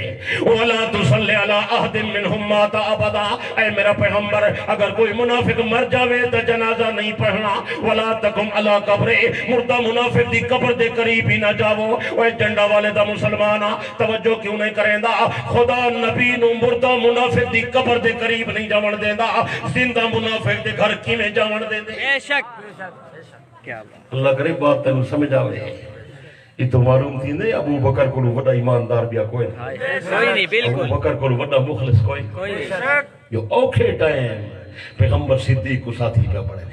ولا تصلی علی احد منہم مات ابدا اے میرا پیغمبر اگر کوئی منافق مر جاوے تو جنازہ نہیں پڑھنا ولا تقم علی قبر مردہ منافق دی قبر دے قریب ہی نہ جاؤ اوے جنڈا والے دا مسلمان توجہ کیوں نہیں کریں دا خدا نبی نو مردہ منافق دی قبر دے قریب نہیں جاون دے دا زندہ منافق دے گھر کی میں جاون دے دے بے شک کیا بات اللہ کرے بات تنو سمجھ آوے یہ تو معلوم تھی نہیں ابو بکر کو وڈا ایماندار بیا کوئی نہیں بالکل ابو بکر کو وڈا مخلص کوئی جو اوکھے ٹائم پیغمبر صدیق کو ساتھی پہ پڑے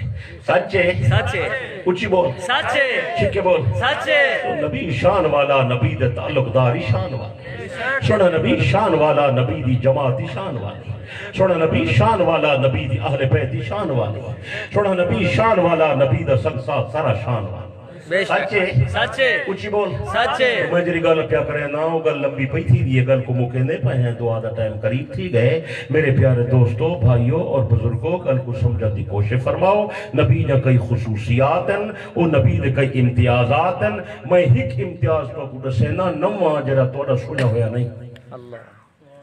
سچے سچے اچھی بول سچے چھکے بول سچے نبی شان والا نبی دے تعلق داری شان والا سونا نبی شان والا نبی دی جماعتی شان والی سونا نبی شان والا نبی دی اہل بیتی شان والی سونا نبی شان والا نبی دا سنسات سارا شان والا سچے سچے اچھی بول سچے میں جری گل کیا کرے نا وہ گل لمبی پئی تھی یہ گل کو موقع نہیں پائے ہیں دعا دا ٹائم قریب تھی گئے میرے پیارے دوستوں بھائیوں اور بزرگوں گل کو سمجھا دی کوشش فرماؤ نبی نے کئی خصوصیات ہیں وہ نبی نے کئی امتیازات ہیں میں ہک امتیاز کو دسینا نواں جرا توڑا سنا ہویا نہیں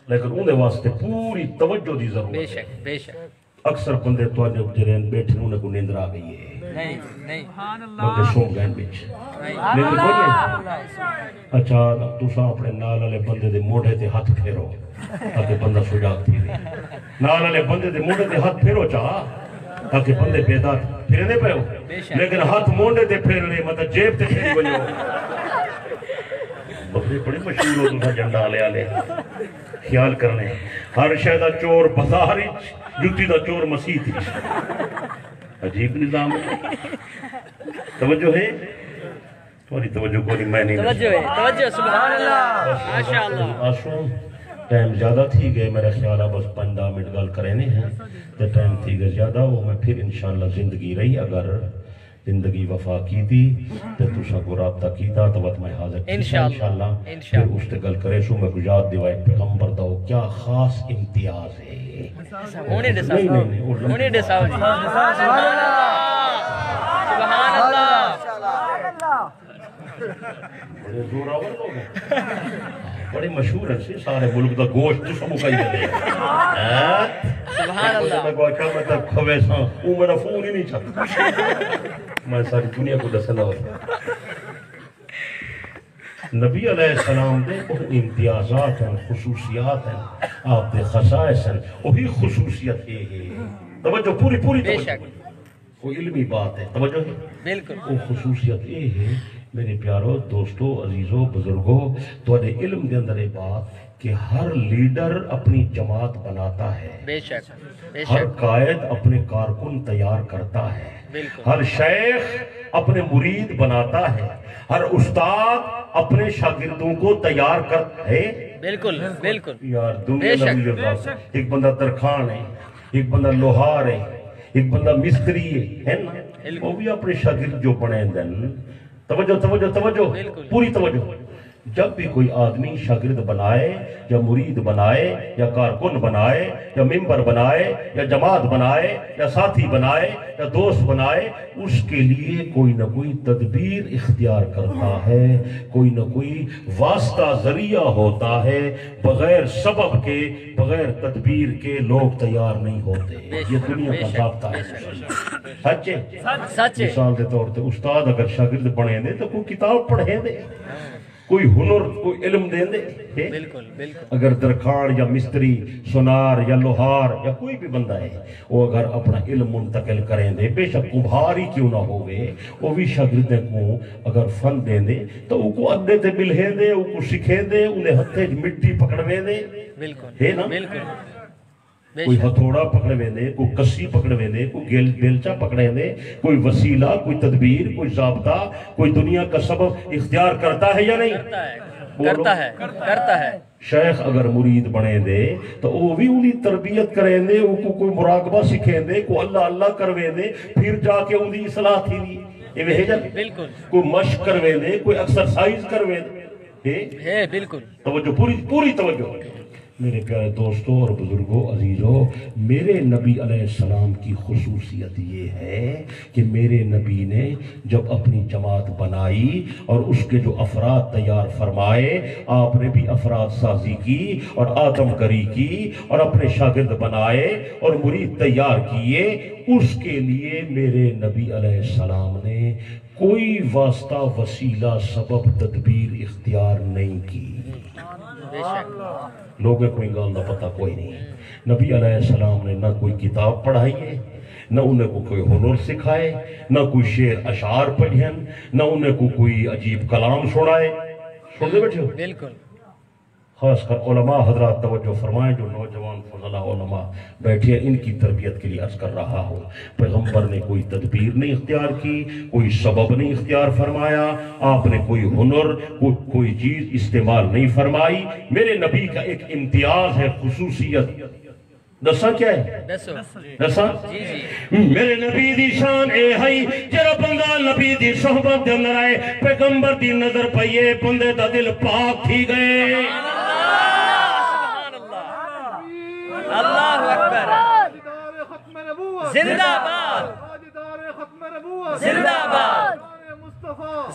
لیکن انہیں واسطے پوری توجہ دی ضرورت ہے بے شک اکثر بندے تو جرین بیٹھے انہیں کو نیندر آ گئی ہے نہیں نہیں بندے سو گئے بچ نیند کوئی نہیں اچھا تساں اپنے نال والے بندے دے موڑے تے ہاتھ پھیرو تاکہ بندہ سجاگ تھی دے نال والے بندے دے موڑے تے ہاتھ پھیرو چاہ تاکہ بندے بیدار پھرنے پہ ہو لیکن ہاتھ موڑے تے پھیرنے مطلب جیب تے پھیری بجو بکری بڑی مشہور ہو تساں جنڈا لے آلے خیال کرنے ہر شہدہ چور بازاری جتی دا چور مسیح تھی عجیب نظام ہے توجہ ہے تمہاری توجہ کو نہیں میں نہیں توجہ سبحان اللہ ماشاءاللہ آسوں ٹائم زیادہ تھی گئے میرے خیال ہے بس 15 منٹ گل کرنے ہیں تو ٹائم تھی گئے زیادہ وہ میں پھر انشاءاللہ زندگی رہی اگر زندگی وفا کی تھی تو تسا کو رابطہ کیتا تو وقت میں حاضر کیتا انشاءاللہ پھر اس تے گل کرے سو میں کو یاد دیوائے پیغمبر دو کیا خاص امتیاز ہے ہونے دے صاحب ہونے دے صاحب سبحان اللہ بڑے زور آور لوگ ہیں بڑے مشہور ہیں سارے ملک دا گوشت تو سمو کئی دے سبحان اللہ میں کوئی کہا میں تک کھوے ساں وہ میرا فون ہی نہیں چاہتا میں ساری دنیا کو دسنا ہوتا نبی علیہ السلام دے امتیازات ہیں خصوصیات ہیں آپ دے خصائص ہیں وہی خصوصیت ہے توجہ پوری توجہ وہ علمی بات ہے توجہ بالکل وہ خصوصیت یہ ہے میرے پیارو دوستو عزیزو بزرگو تو علم دے اندر بات کہ ہر لیڈر اپنی جماعت بناتا ہے بے شک ہر قائد اپنے کارکن تیار کرتا ہے ہر شیخ اپنے مرید بناتا ہے ہر استاد اپنے شاگردوں کو تیار کرتا ہے بالکل بالکل یار دنیا ایک بندہ ترخان ہے ایک بندہ لوہار ہے ایک بندہ مستری ہے نا وہ بھی اپنے شاگرد جو بنے دن توجہ پوری توجہ جب بھی کوئی آدمی شاگرد بنائے یا مرید بنائے یا کارکن بنائے یا ممبر بنائے یا جماعت بنائے یا ساتھی بنائے یا دوست بنائے اس کے لیے کوئی نہ کوئی تدبیر اختیار کرتا ہے کوئی نہ کوئی واسطہ ذریعہ ہوتا ہے بغیر سبب کے بغیر تدبیر کے لوگ تیار نہیں ہوتے یہ دنیا کا ضابطہ ہے سچ مثال کے طور پہ استاد اگر شاگرد بنے دے تو کوئی کتاب پڑھے دے کوئی ہنر کوئی علم دیں دے اگر درخان یا مستری سونار یا لوہار یا کوئی بھی بندہ ہے وہ اگر اپنا علم منتقل کریں دے بے شک کمبھار ہی کیوں نہ ہوگے وہ بھی شاگردیں کو اگر فن دیں دے تو وہ کو ادھے تے ملہیں دے وہ کو سکھیں دے انہیں ہتھے مٹی پکڑویں دے ہے نا کوئی ہتھوڑا پکڑویں دے کوئی کسی پکڑویں دے کوئی بیلچا پکڑیں دے کوئی وسیلہ کوئی تدبیر کوئی ضابطہ کوئی دنیا کا سبب اختیار کرتا ہے یا نہیں کرتا ہے شیخ اگر مرید بنے دے تو وہ بھی انہی تربیت کریں دے وہ کوئی مراقبہ سکھیں دے کوئی اللہ اللہ کرویں دے پھر جا کے انہی اصلاح تھی دی کوئی مشق کرویں دے کوئی ایکسرسائز کرویں دے بالکل توجہ پوری توجہ میرے پیارے دوستوں اور بزرگوں عزیزوں میرے نبی علیہ السلام کی خصوصیت یہ ہے کہ میرے نبی نے جب اپنی جماعت بنائی اور اس کے جو افراد تیار فرمائے آپ نے بھی افراد سازی کی اور آدم کری کی اور اپنے شاگرد بنائے اور مرید تیار کیے اس کے لیے میرے نبی علیہ السلام نے کوئی واسطہ وسیلہ سبب تدبیر اختیار نہیں کی لوگوں کو انگال نہ پتہ کوئی نہیں نبی علیہ السلام نے نہ کوئی کتاب پڑھائی ہے نہ انہیں کو کوئی ہنر سکھائے نہ کوئی شعر اشعار پڑھیں نہ انہیں کو کوئی عجیب کلام سنائے سن دے بیٹھے ہو بالکل خاص کر علماء حضرات توجہ فرمائیں جو نوجوان فضلہ علماء بیٹھے ان کی تربیت کے لیے عرض کر رہا ہوں پیغمبر نے کوئی تدبیر نہیں اختیار کی کوئی سبب نہیں اختیار فرمایا آپ نے کوئی ہنر کوئی چیز استعمال نہیں فرمائی میرے نبی کا ایک امتیاز ہے خصوصیت دسا کیا ہے دسا میرے نبی دی شان اے ہے جڑا بندہ نبی دی صحبت دے اندر آئے پیغمبر دی نظر پئیے بندے دا دل پاک تھی گئے اللہ اکبر زندہ باد زندہ باد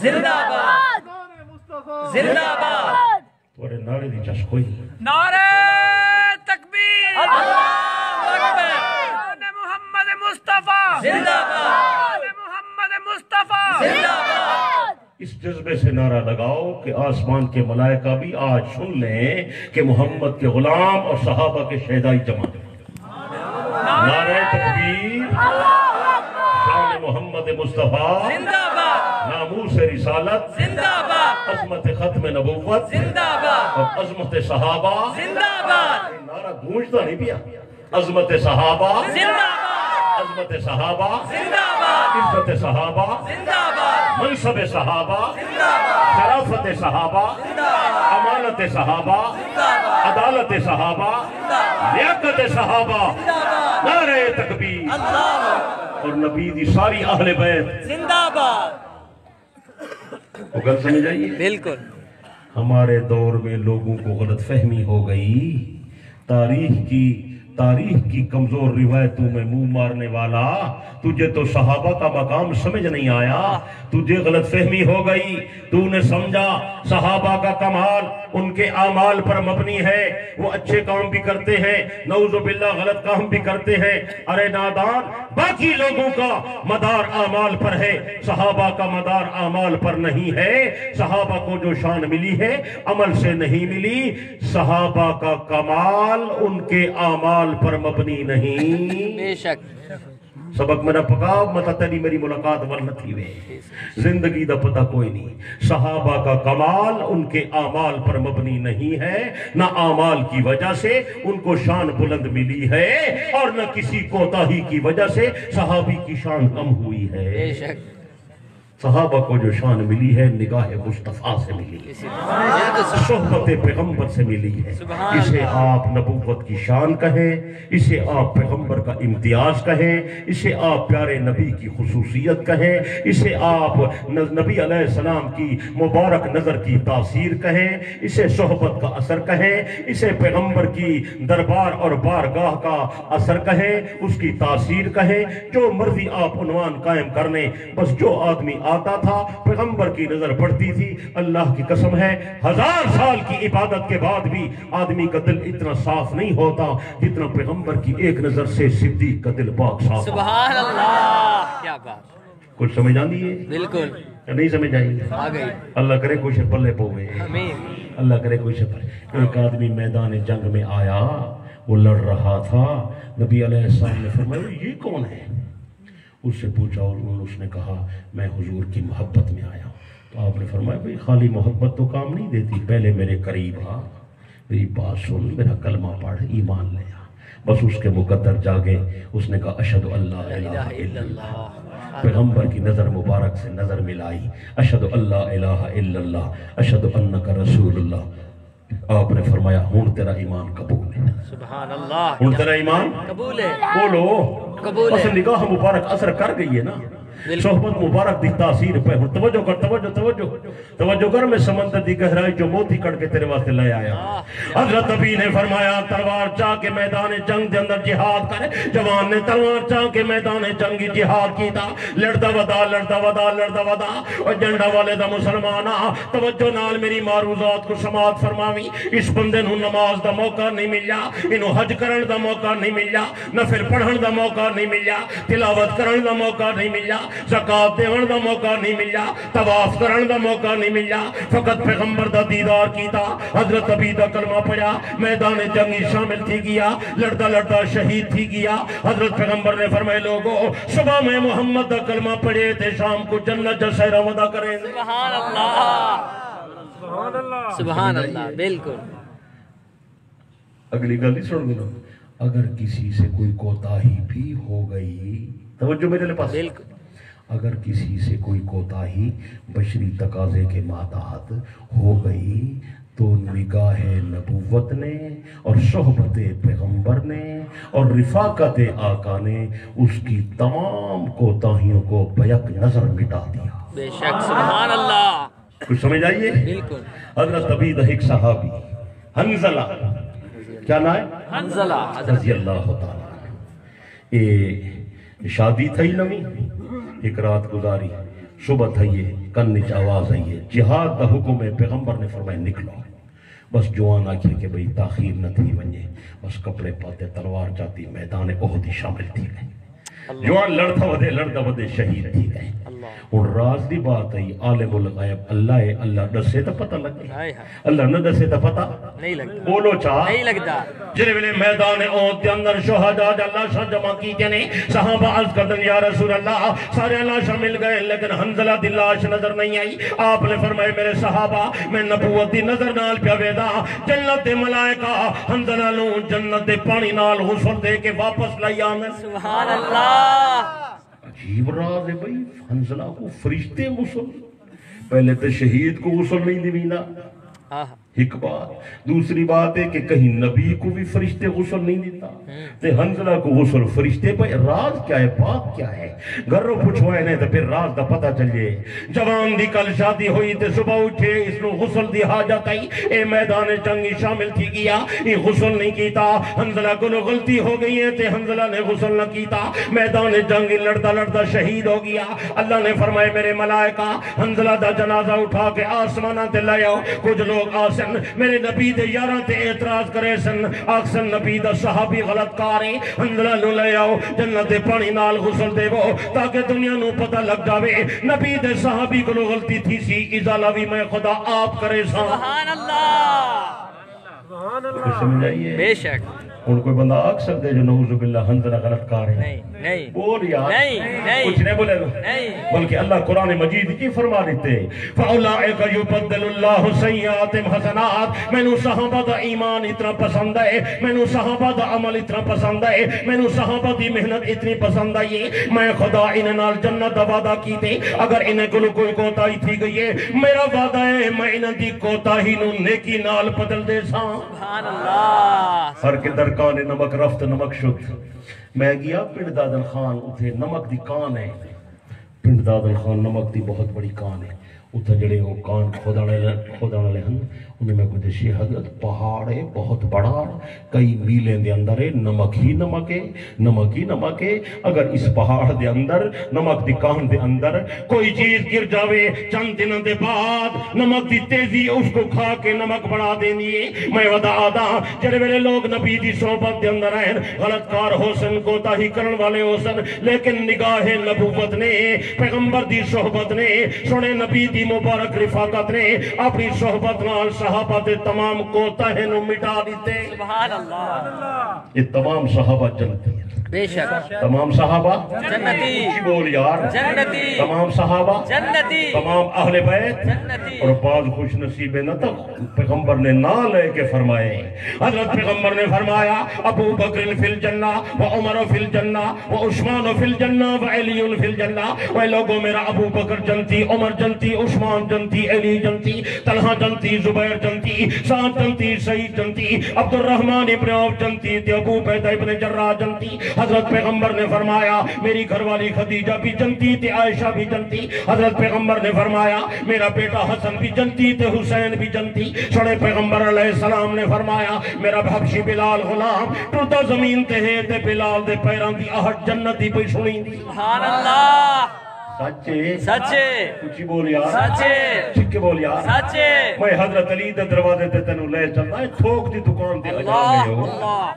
زندہ باد زندہ باد تھوڑے نعرے دی چش کوئی نعرہ تکبیر اللہ اکبر محمد مصطفیٰ زندہ باد محمد اس جذبے سے نعرہ لگاؤ کہ آسمان کے ملائکہ بھی آج سن لیں کہ محمد کے غلام اور صحابہ کے شہدائی جمع ہیں۔ نعرہ تکبیر، شان محمد مصطفیٰ، ناموس رسالت، عظمت ختم نبوت اور عظمت صحابہ، نعرہ گونجتا نہیں پیا، عظمت صحابہ، عظمت صحابہ، عزت صحابہ، منصب صحابہ، شرافت صحابہ، امانت صحابہ، عدالت صحابہ، لیاقت صحابہ، نعرہ تکبیر اور نبی دی ساری اہل بیت وہ گل سمجھ آئیے۔ بالکل ہمارے دور میں لوگوں کو غلط فہمی ہو گئی، تاریخ کی کمزور روایتوں میں منہ مارنے والا، تجھے تو صحابہ کا مقام سمجھ نہیں آیا، تجھے غلط فہمی ہو گئی، تو نے سمجھا صحابہ کا کمال ان کے اعمال پر مبنی ہے، وہ اچھے کام بھی کرتے ہیں، نعوذ باللہ غلط کام بھی کرتے ہیں۔ ارے نادان، باقی لوگوں کا مدار اعمال پر ہے، صحابہ کا مدار اعمال پر نہیں ہے۔ صحابہ کو جو شان ملی ہے عمل سے نہیں ملی، صحابہ کا کمال ان کے اعمال پر مبنی نہیں۔ بے شک سبق میرا پکاؤ متا تیری میری ملاقات ورنہ تھی وے، زندگی دا پتہ کوئی نہیں۔ صحابہ کا کمال ان کے اعمال پر مبنی نہیں ہے، نہ اعمال کی وجہ سے ان کو شان بلند ملی ہے، اور نہ کسی کوتاہی کی وجہ سے صحابی کی شان کم ہوئی ہے۔ بے شک صحابہ کو جو شان ملی ہے نگاہ مصطفیٰ سے ملی ہے، صحبت پیغمبر سے ملی ہے۔ اسے آپ نبوت کی شان کہیں، اسے آپ پیغمبر کا امتیاز کہیں، اسے آپ پیارے نبی کی خصوصیت کہیں، اسے آپ نبی علیہ السلام کی مبارک نظر کی تاثیر کہیں، اسے صحبت کا اثر کہیں، اسے پیغمبر کی دربار اور بارگاہ کا اثر کہیں، اس کی تاثیر کہیں، جو مرضی آپ عنوان قائم کرنے، بس جو آدمی آتا تھا پیغمبر کی نظر پڑتی تھی۔ اللہ کی قسم ہے 1000 سال کی عبادت کے بعد بھی آدمی کا دل اتنا صاف نہیں ہوتا جتنا پیغمبر کی ایک نظر سے صدیق کا دل پاک صاف۔ سبحان اللہ، کیا بات، کچھ سمجھ آندی ہے؟ بالکل نہیں سمجھ آئی؟ آ گئی۔ اللہ کرے کوئی شے پلے پوے، آمین۔ اللہ کرے کوئی شے پلے۔ ایک آدمی میدان جنگ میں آیا، وہ لڑ رہا تھا، نبی علیہ السلام نے فرمایا یہ کون ہے؟ اس سے پوچھا اور اس نے کہا میں حضور کی محبت میں آیا ہوں۔ تو آپ نے فرمایا بھئی خالی محبت تو کام نہیں دیتی، پہلے میرے قریب آ، میری بات سن، میرا کلمہ پڑھ، ایمان لے آ۔ بس اس کے مقدر جاگے، اس نے کہا اشہد اللہ الہ الا اللہ، پیغمبر کی نظر مبارک سے نظر ملائی، اشہد اللہ الہ الا اللہ، اشہد انک رسول اللہ۔ آپ نے فرمایا ہون تیرا ایمان قبول ہے، سبحان اللہ، ہون تیرا ایمان قبول ہے، بولو قبول ہے۔ بس نگاہ مبارک اثر کر گئی ہے نا، صحبت مبارک دی تاثیر پہ ہوں۔ توجہ کر، توجہ کر، میں سمندر دی گہرائی جو موتی کٹ کے تیرے واسطے لے آیا۔ حضرت نبی نے فرمایا تلوار چاہ کے میدان جنگ دے اندر جہاد کرے، جوان نے تلوار چاہ کے میدان جنگی جہاد کیتا، لڑدا ودا اور جنڈا والے دا مسلمان آ۔ توجہ نال میری معروضات کو سماعت فرماوی، اس بندے نو نماز دا موقع نہیں ملیا، انہوں حج کرن دا موقع نہیں ملیا، نفل پڑھن دا موقع نہیں ملیا، تلاوت کرن دا موقع نہیں ملیا، زکاة دیون دا موقع نہیں ملیا، طواف کرن دا موقع نہیں ملیا، فقط پیغمبر دا دیدار کیتا، حضرت نبی دا کلمہ پڑھا، میدان جنگی شامل تھی گیا، لڑتا شہید تھی گیا۔ حضرت پیغمبر نے فرمائے لوگو صبح میں محمد دا کلمہ پڑھے تھے، شام کو جنت جا سہرہ ودا کریں۔ سبحان اللہ، سبحان اللہ، بالکل۔ اگلی گل نہیں سن گنا، اگر کسی سے کوئی کوتاہی بھی ہو گئی، توجہ میرے لئے پاس، بالکل، اگر کسی سے کوئی کوتاہی بشری تقاضے کے ماتحت ہو گئی تو نگاہ نبوت نے اور صحبت پیغمبر نے اور رفاقت آقا نے اس کی تمام کوتاہیوں کو بیک نظر مٹا دیا۔ بے شک، سبحان اللہ، کچھ سمجھ آئیے؟ بالکل۔ حضرت ابی ایک صحابی حنزلہ، کیا نام ہے؟ حنزلہ رضی اللہ تعالیٰ، شادی تھی نمی، ایک رات گزاری، صبح تھئیے، کنچ آواز آئیے، جہاد دا حکم ہے، پیغمبر نے فرمائے نکلو۔ بس جوان آکھے کہ بھئی تاخیر نہ تھی ونجے، بس کپڑے پاتے، تلوار جاتی، میدان احد شامل تھی گئے، جوان لڑتا ودے شہید تھی گئے۔ اور راز دی بات ہے عالم الغیب اللہ ہے اللہ دسے تو پتہ لگے ہائے ہائے اللہ نہ دسے تو پتہ نہیں لگتا بولو چاہ نہیں لگتا جنہیں ویلے میدان احد دے اندر شہداء اللہ شاہ جمع کیتے نے صحابہ عرض کردن یا رسول اللہ سارے لاشاں مل گئے لیکن حنزلہ دی لاش نظر نہیں آئی آپ نے فرمائے میرے صحابہ میں نبوت دی نظر نال پیا ویدا جنت دے ملائکہ حنزلہ نو جنت دے پانی نال غسل دے کے واپس لائی آمن سبحان اللہ عجیب راز ہے بھئی حنزلہ کو فرشتے غسل پہلے تو شہید کو غسل نہیں دیوینا ایک بات دوسری بات ہے کہ کہیں نبی کو بھی فرشتے غسل نہیں دیتا تے حنزلہ کو غسل فرشتے پہ راز کیا ہے بات کیا ہے گھروں پوچھوائے نہیں تو پھر راز دا پتہ چلیے جوان دی کل شادی ہوئی تے صبح اٹھے اس نو غسل دی حاجت آئی اے میدان جنگی شامل تھی گیا یہ غسل نہیں کیتا حنزلہ کو غلطی ہو گئی ہے تے حنزلہ نے غسل نہ کیتا میدان جنگی لڑتا لڑتا شہید ہو گیا اللہ نے فرمائے میرے ملائکہ حنزلہ دا جنازہ اٹھا کے آسمانہ تے لے آؤ کچھ لوگ آسن میرے نبی دے یاراں تے اعتراض کرے سن آکسن نبی دا صحابی غلط کارے حنزلہ نو لے آؤ جنت دے پانی نال غسل دے وہ تاکہ دنیا نو پتہ لگ جاوے نبی دے صحابی کو غلطی تھی سی ازالہ بھی میں خدا آپ کرے سا سبحان اللہ سمجھائیے بے شک ان کوئی بندہ آگ سکتے جو نعوذ باللہ حنزلہ غلط کار ہے نہیں بول یار نہیں کچھ نہیں بولے بلکہ اللہ قرآن مجید کی فرما دیتے فَأُولَئِكَ يُبَدِّلُ اللَّهُ سَيِّئَاتِهِمْ حَسَنَاتٍ میں نو صحابہ دا ایمان اتنا پسند ہے میں نو صحابہ دا عمل اتنا پسند ہے میں نو صحابہ دی محنت اتنی پسند ہے میں خدا انہیں نال جنت دا وعدہ کی تے اگر انہیں کلو کوئی کوتاہی تھی گئی ہے میرا وعدہ ہے میں انہیں دی کوتاہی نو نیکی نال بدل دے ساں سبحان اللہ ہر کے درکان نمک رفت نمک شد میں گیا پنڈ دادن خان اتھے نمک دی کان ہے پنڈ دادن خان نمک دی بہت بڑی کان ہے اتھے جڑے وہ کان کھودانے لے ہن انہیں میں کوئی دیشی حضرت پہاڑ ہے بہت بڑا کئی میلیں دے اندر ہے نمک ہی نمک ہے اگر اس پہاڑ دے اندر نمک دی کان دے اندر کوئی چیز گر جاوے چند دنوں دے بعد نمک دی تیزی اس کو کھا کے نمک بڑھا دینی ہے میں ودا آدھا جڑے میرے لوگ نبی دی صحبت دے اندر ہیں غلط کار ہو سن کوتاہی کرن والے ہو سن لیکن نگاہ نبوت نے پیغمبر دی صحبت نے سنے نبی دی مبارک رفاقت نے اپنی صحبت نال صحابہ دے تمام کوتاہیں نو مٹا دیتے سبحان اللہ یہ تمام صحابہ جنتی ہیں بے شک تمام صحابہ جنتی اچھی بول یار جنتی تمام صحابہ جنتی تمام اہل بیت جنتی اور بعض خوش نصیب نہ تک پیغمبر نے نہ لے کے فرمائے حضرت پیغمبر نے فرمایا ابو بکر فی الجنہ و عمر فی الجنہ و عثمان فی الجنہ و علی فی الجنہ وہ لوگوں میرا ابو بکر جنتی عمر جنتی عثمان جنتی علی جنتی طلحہ جنتی زبیر جنتی سعد جنتی سعید جنتی عبد الرحمن ابن عوف جنتی تے ابو عبیدہ ابن جراح جنتی حضرت پیغمبر نے فرمایا میری گھر والی خدیجہ بھی جنتی تے عائشہ بھی جنتی حضرت پیغمبر نے فرمایا میرا بیٹا حسن بھی جنتی تے حسین بھی جنتی سڑے پیغمبر علیہ السلام نے فرمایا میرا حبشی بلال غلام ٹوٹا زمین تے ہے تے بلال دے پیران دی آہٹ جنتی پہ سنی دی سبحان اللہ سچے سچے کچھ بول یار سچے چکے بول یار سچے میں حضرت علی دے دروازے تے تینوں لے چلنا ہے تھوک دی دکان تے اجا گئے ہو اللہ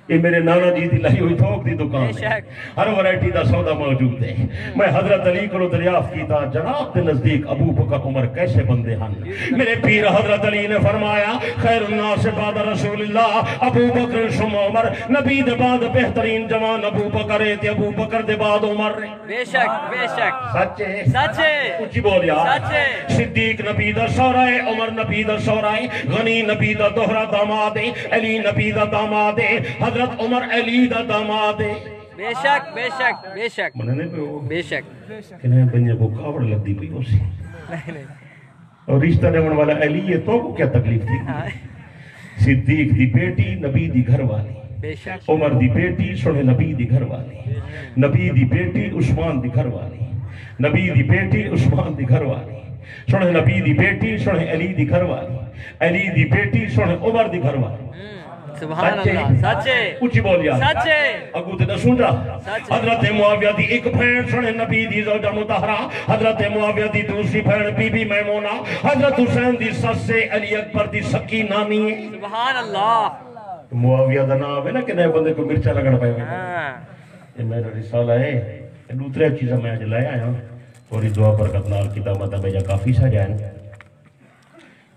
یہ میرے نانا جی دی لائی ہوئی تھوک دی دکان بے ہے شک ہر ورائٹی دا سودا موجود ہے میں حضرت علی کو دریافت کیتا جناب دے نزدیک ابو بکر عمر کیسے بندے ہن میرے پیر حضرت علی نے فرمایا خیر الناس بعد رسول اللہ ابو بکر ثم عمر نبی دے بعد بہترین جوان ابو بکر ہے تے ابو بکر دے بعد عمر ہے بے شک سچے سچے اچھی بول یار سچے صدیق نبی دا سورا ہے عمر نبی دا سورا ہے غنی نبی دا دوہرا داماد ہے علی نبی دا داماد ہے حضرت عمر علی دا داماد ہے بے شک بے شک بے شک مننے پہ ہو بے شک کہنے بنیا کو کاوڑ لگ دی پئی ہو سی اور رشتہ دیون والا علی ہے تو کو کیا تکلیف تھی صدیق دی بیٹی نبی دی گھر والی بے شک عمر دی بیٹی سنے نبی دی گھر والی نبی دی بیٹی عثمان دی گھر والی نبی دی بیٹی عثمان دی گھر والی سنے نبی دی بیٹی سنے علی دی گھر والی علی دی بیٹی سنے عمر دی گھر والی سبحان اللہ سچے اچھی بول یار سچے اگو تے سن رہا حضرت معاویہ دی ایک بہن سنے نبی دی زوجہ مطہرہ حضرت معاویہ دی دوسری بہن بی بی میمونہ حضرت حسین دی سس سے علی اکبر دی سکی نانی ہے سبحان اللہ معاویہ دا نام ہے نا کہ نئے بندے کو مرچہ لگنا پائے ہوئے ہاں یہ میرا رسالہ ہے دوسرے چیزیں میں آج لائے آیا اور اس دعا برکت نال کتابت میں جا کافی سا جائیں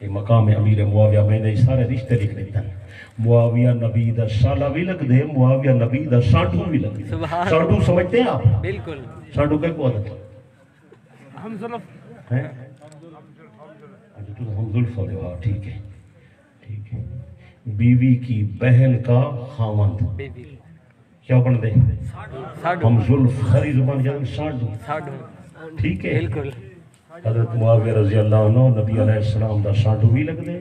یہ مقام امیر معاویہ میں نے سارے رشتے لکھ دیتا ہے معاویہ نبی دا سالہ بھی لگ دے معاویہ نبی دا سانٹو بھی لگ دے سانٹو سمجھتے ہیں آپ بالکل سانٹو کیا کو عادت ہم ظلف ہے ہم ظلف ہوتے ہاں ٹھیک ہے ٹھیک ہے بیوی کی بہن کا خاوند کیا پڑھ دے ہم ظلف ساری زبان جانے سانٹو ٹھیک ہے بالکل حضرت معاویہ رضی اللہ عنہ نبی علیہ السلام دا سانٹو بھی لگ دے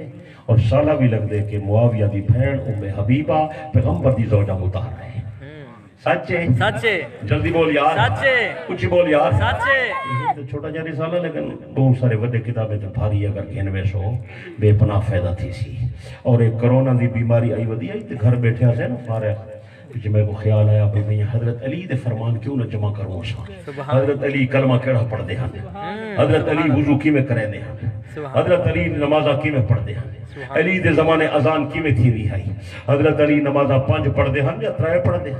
اور سالہ بھی لگ دے کہ معاویہ دی بہن ام حبیبہ پیغمبر دی زوجہ مطہر رہے سچے سچے جلدی بول یار سچے کچھ بول یار سچے تو چھوٹا جا رسالہ لیکن بہت سارے وڈے کتابیں تو بھاری اگر گھنوے سو بے پناہ فائدہ تھی سی اور ایک کرونا دی بیماری آئی ودی آئی تو گھر بیٹھے سے نا فارغ کہ میں کو خیال آیا کہ میں حضرت علی دے فرمان کیوں نہ جمع کروں سا حضرت علی کلمہ کیڑا پڑھ دے ہاں حضرت علی وضو کی میں کرے دے ہاں حضرت علی نمازہ کی میں پڑھ دے ہاں علی دے زمانے اذان کی میں تھی نہیں آئی حضرت علی نمازہ 5 پڑھ دے ہاں یا 3 پڑھ دے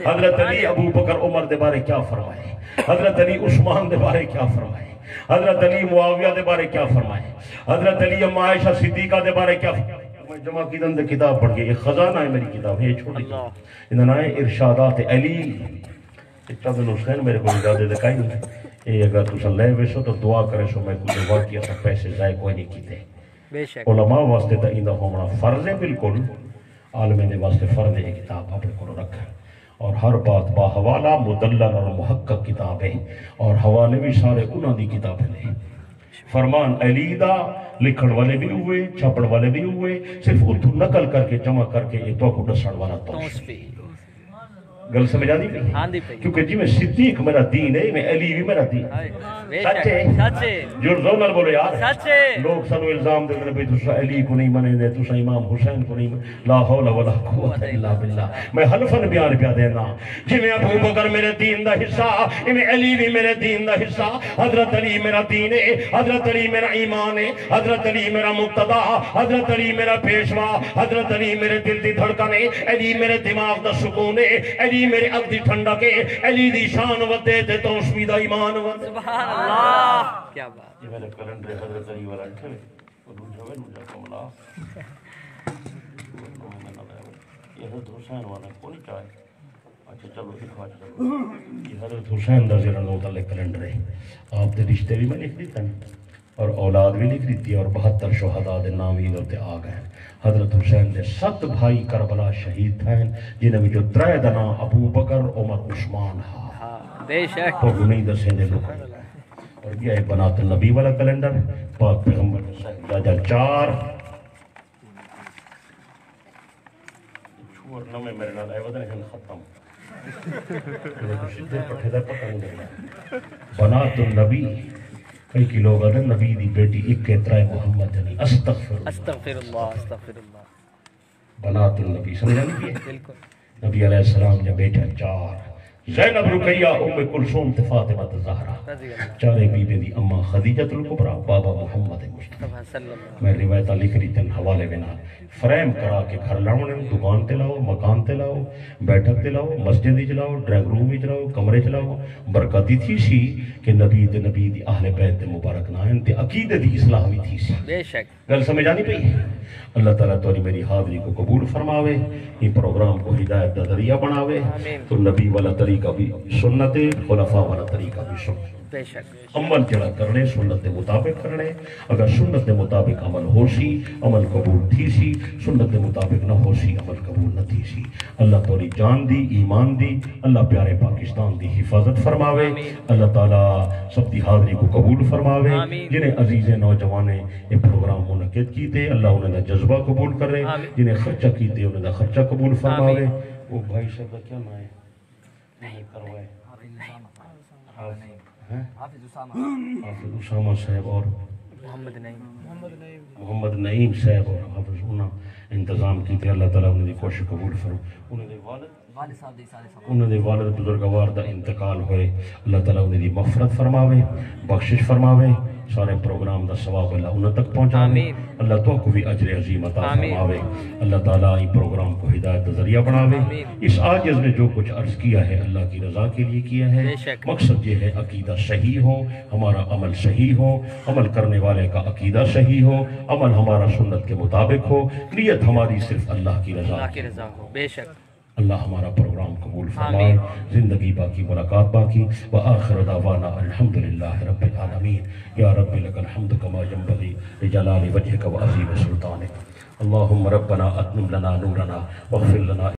حضرت علی ابو بکر عمر دے بارے کیا فرمائے حضرت علی عثمان دے بارے کیا فرمائے حضرت علی معاویہ دے بارے کیا فرمائے حضرت علی اما عائشہ صدیقہ دے بارے کیا فرمائے میں جمع کی دن کتاب پڑھ گئی یہ خزانہ ہے میری کتاب ہے چھوٹی انہوں نے ارشادات علی چند حسین میرے کو اجازت دے دکھائی نہیں یہ اگر تسا لے ویسو تو دعا کرے سو میں کچھ واقعہ سا پیسے ضائع کوئی نہیں کیتے علماء واسطے تا ایندہ ہومنا فرض ہے بالکل عالمین نے واسطے فرض ہے کتاب اپنے کو رکھا اور ہر بات با حوالہ مدلل اور محقق کتاب ہے اور حوالے بھی سارے انہوں دی کتابیں لیں فرمان علی دا لکھن والے بھی ہوئے چھاپڑ والے بھی ہوئے صرف اتھو نقل کر کے جمع کر کے یہ تو کو ڈسڑ والا توش گل سمجھا دی پئی کیونکہ جی میں صدیق میرا دین ہے میں علی بھی میرا دین سچے جرزونر بولو یار لوگ سنو الزام دے دے تسا علی کو نہیں منے دے تسا امام حسین کو نہیں لا حول ولا قوت الا باللہ میں حلفن بیان پیا دینا جی میں ابو بکر میرے دین دا حصہ میں علی بھی میرے دین دا حصہ حضرت علی میرا دین ہے حضرت علی میرا ایمان ہے حضرت علی میرا مقتدا حضرت علی میرا پیشوا حضرت علی میرے دل دی دھڑکن ہے علی میرے دماغ دا سکون ہے علی میرے اگ دی ٹھنڈا کے علی دی شان ودے تے تو اسمی دا ایمان ودے سبحان اللہ کیا بات یہ میرے کلنڈر حضرت علی والا اٹھے اور دوجہ مجھے کملا یہ حضرت حسین والا کونی چاہے اچھا چلو دکھا چلو یہ حضرت حسین دا زیرہ نوتا لے کلنڈر ہے آپ دے رشتے بھی میں لکھ دیتا ہے اور اولاد بھی لکھ دیتی ہے اور 72 شہداء دے نامین ہوتے آ گئے حضرت حسین دے 7 بھائی کربلا شہید تھے جنہیں جو 3 دنا ابو بکر عمر عثمان ہاں بے شک تو نہیں دسیں دے لوگ اور یہ ہے بنات النبی والا کلنڈر پاک پیغمبر راجہ 4 چھوڑ نمے میرے نال آئے ودن ہن ختم پٹھے دا پتہ نہیں لگا بنات النبی کئی کی لوگ آدھے نبی دی بیٹی ایک کہترائے محمد جنی استغفر اللہ بنات النبی سمجھا نہیں کیا نبی علیہ السلام نے بیٹا 4 زینب رقیہ ام کلثوم فاطمہ الزہرا 4 بیوے دی اما خدیجۃ الکبریٰ بابا محمد مصطفیٰ میں روایتہ لکھ رہی تن حوالے بنا فریم کرا کے گھر لاؤنے دکان تے لاؤ مکان تے لاؤ بیٹھک تے لاؤ مسجد ہی چلاؤ ڈرائنگ روم ہی چلاؤ کمرے چلاؤ برکاتی تھی سی کہ نبی دی اہل بیت مبارک نائن تے عقیدے دی اصلاح بھی تھی سی بے شک گل سمجھ آنی پئی اللہ تعالیٰ تو میری حاضری کو قبول فرماوے یہ پروگرام کو ہدایت دا ذریعہ بناوے تو نبی والا طریقہ بھی سنت خلفاء والا طریقہ بھی سنت بے شک عمل جڑا کرنے سنت دے مطابق کرنے اگر سنت دے مطابق عمل ہو سی عمل قبول تھی سی سنت دے مطابق نہ ہو سی عمل قبول نہ تھی سی اللہ توری جان دی ایمان دی اللہ پیارے پاکستان دی حفاظت فرماوے اللہ تعالیٰ سب دی حاضری کو قبول فرماوے جنہیں عزیز نوجوانے یہ پروگرام منعقد کیتے اللہ انہیں دا جذبہ قبول کرے جنہیں خرچہ کیتے انہیں دا خرچہ قبول فرماوے وہ بھائی صاحب کا کیا نام ہے نہیں کروائے حافظ اسامہ صاحب اور محمد نعیم صاحب اور حافظ انہاں انتظام کی تھے اللہ تعالیٰ انہیں دی کوشش قبول فرمائے انہیں دی والد انہوں نے والد بزرگوار دا انتقال ہوئے، اللہ تعالیٰ انہیں دی مغفرت فرماوے، بخشش فرماوے، سارے پروگرام دا ثواب اللہ انہوں تک پہنچاوے، اللہ تو کو بھی اجر عظیم عطا فرماوے، اللہ تعالیٰ اس پروگرام کو ہدایت دا ذریعہ بناوے۔ اس عاجز نے جو کچھ عرض کیا ہے اللہ کی رضا کے لیے کیا ہے، مقصد یہ ہے عقیدہ صحیح ہو، ہمارا عمل صحیح ہو، عمل کرنے والے کا عقیدہ صحیح ہو، عمل ہمارا سنت کے مطابق ہو، نیت ہماری صرف اللہ کی رضا ہو۔ بے شک اللہ ہمارا پروگرام قبول فرمائے، زندگی باقی ملاقات باقی، وآخر دعوانا الحمدللہ رب العالمین۔ یا رب لک الحمد کما ینبغی لجلال وجہک وعظیم سلطانک۔ اللہم ربنا اتمم لنا نورنا واغفر لنا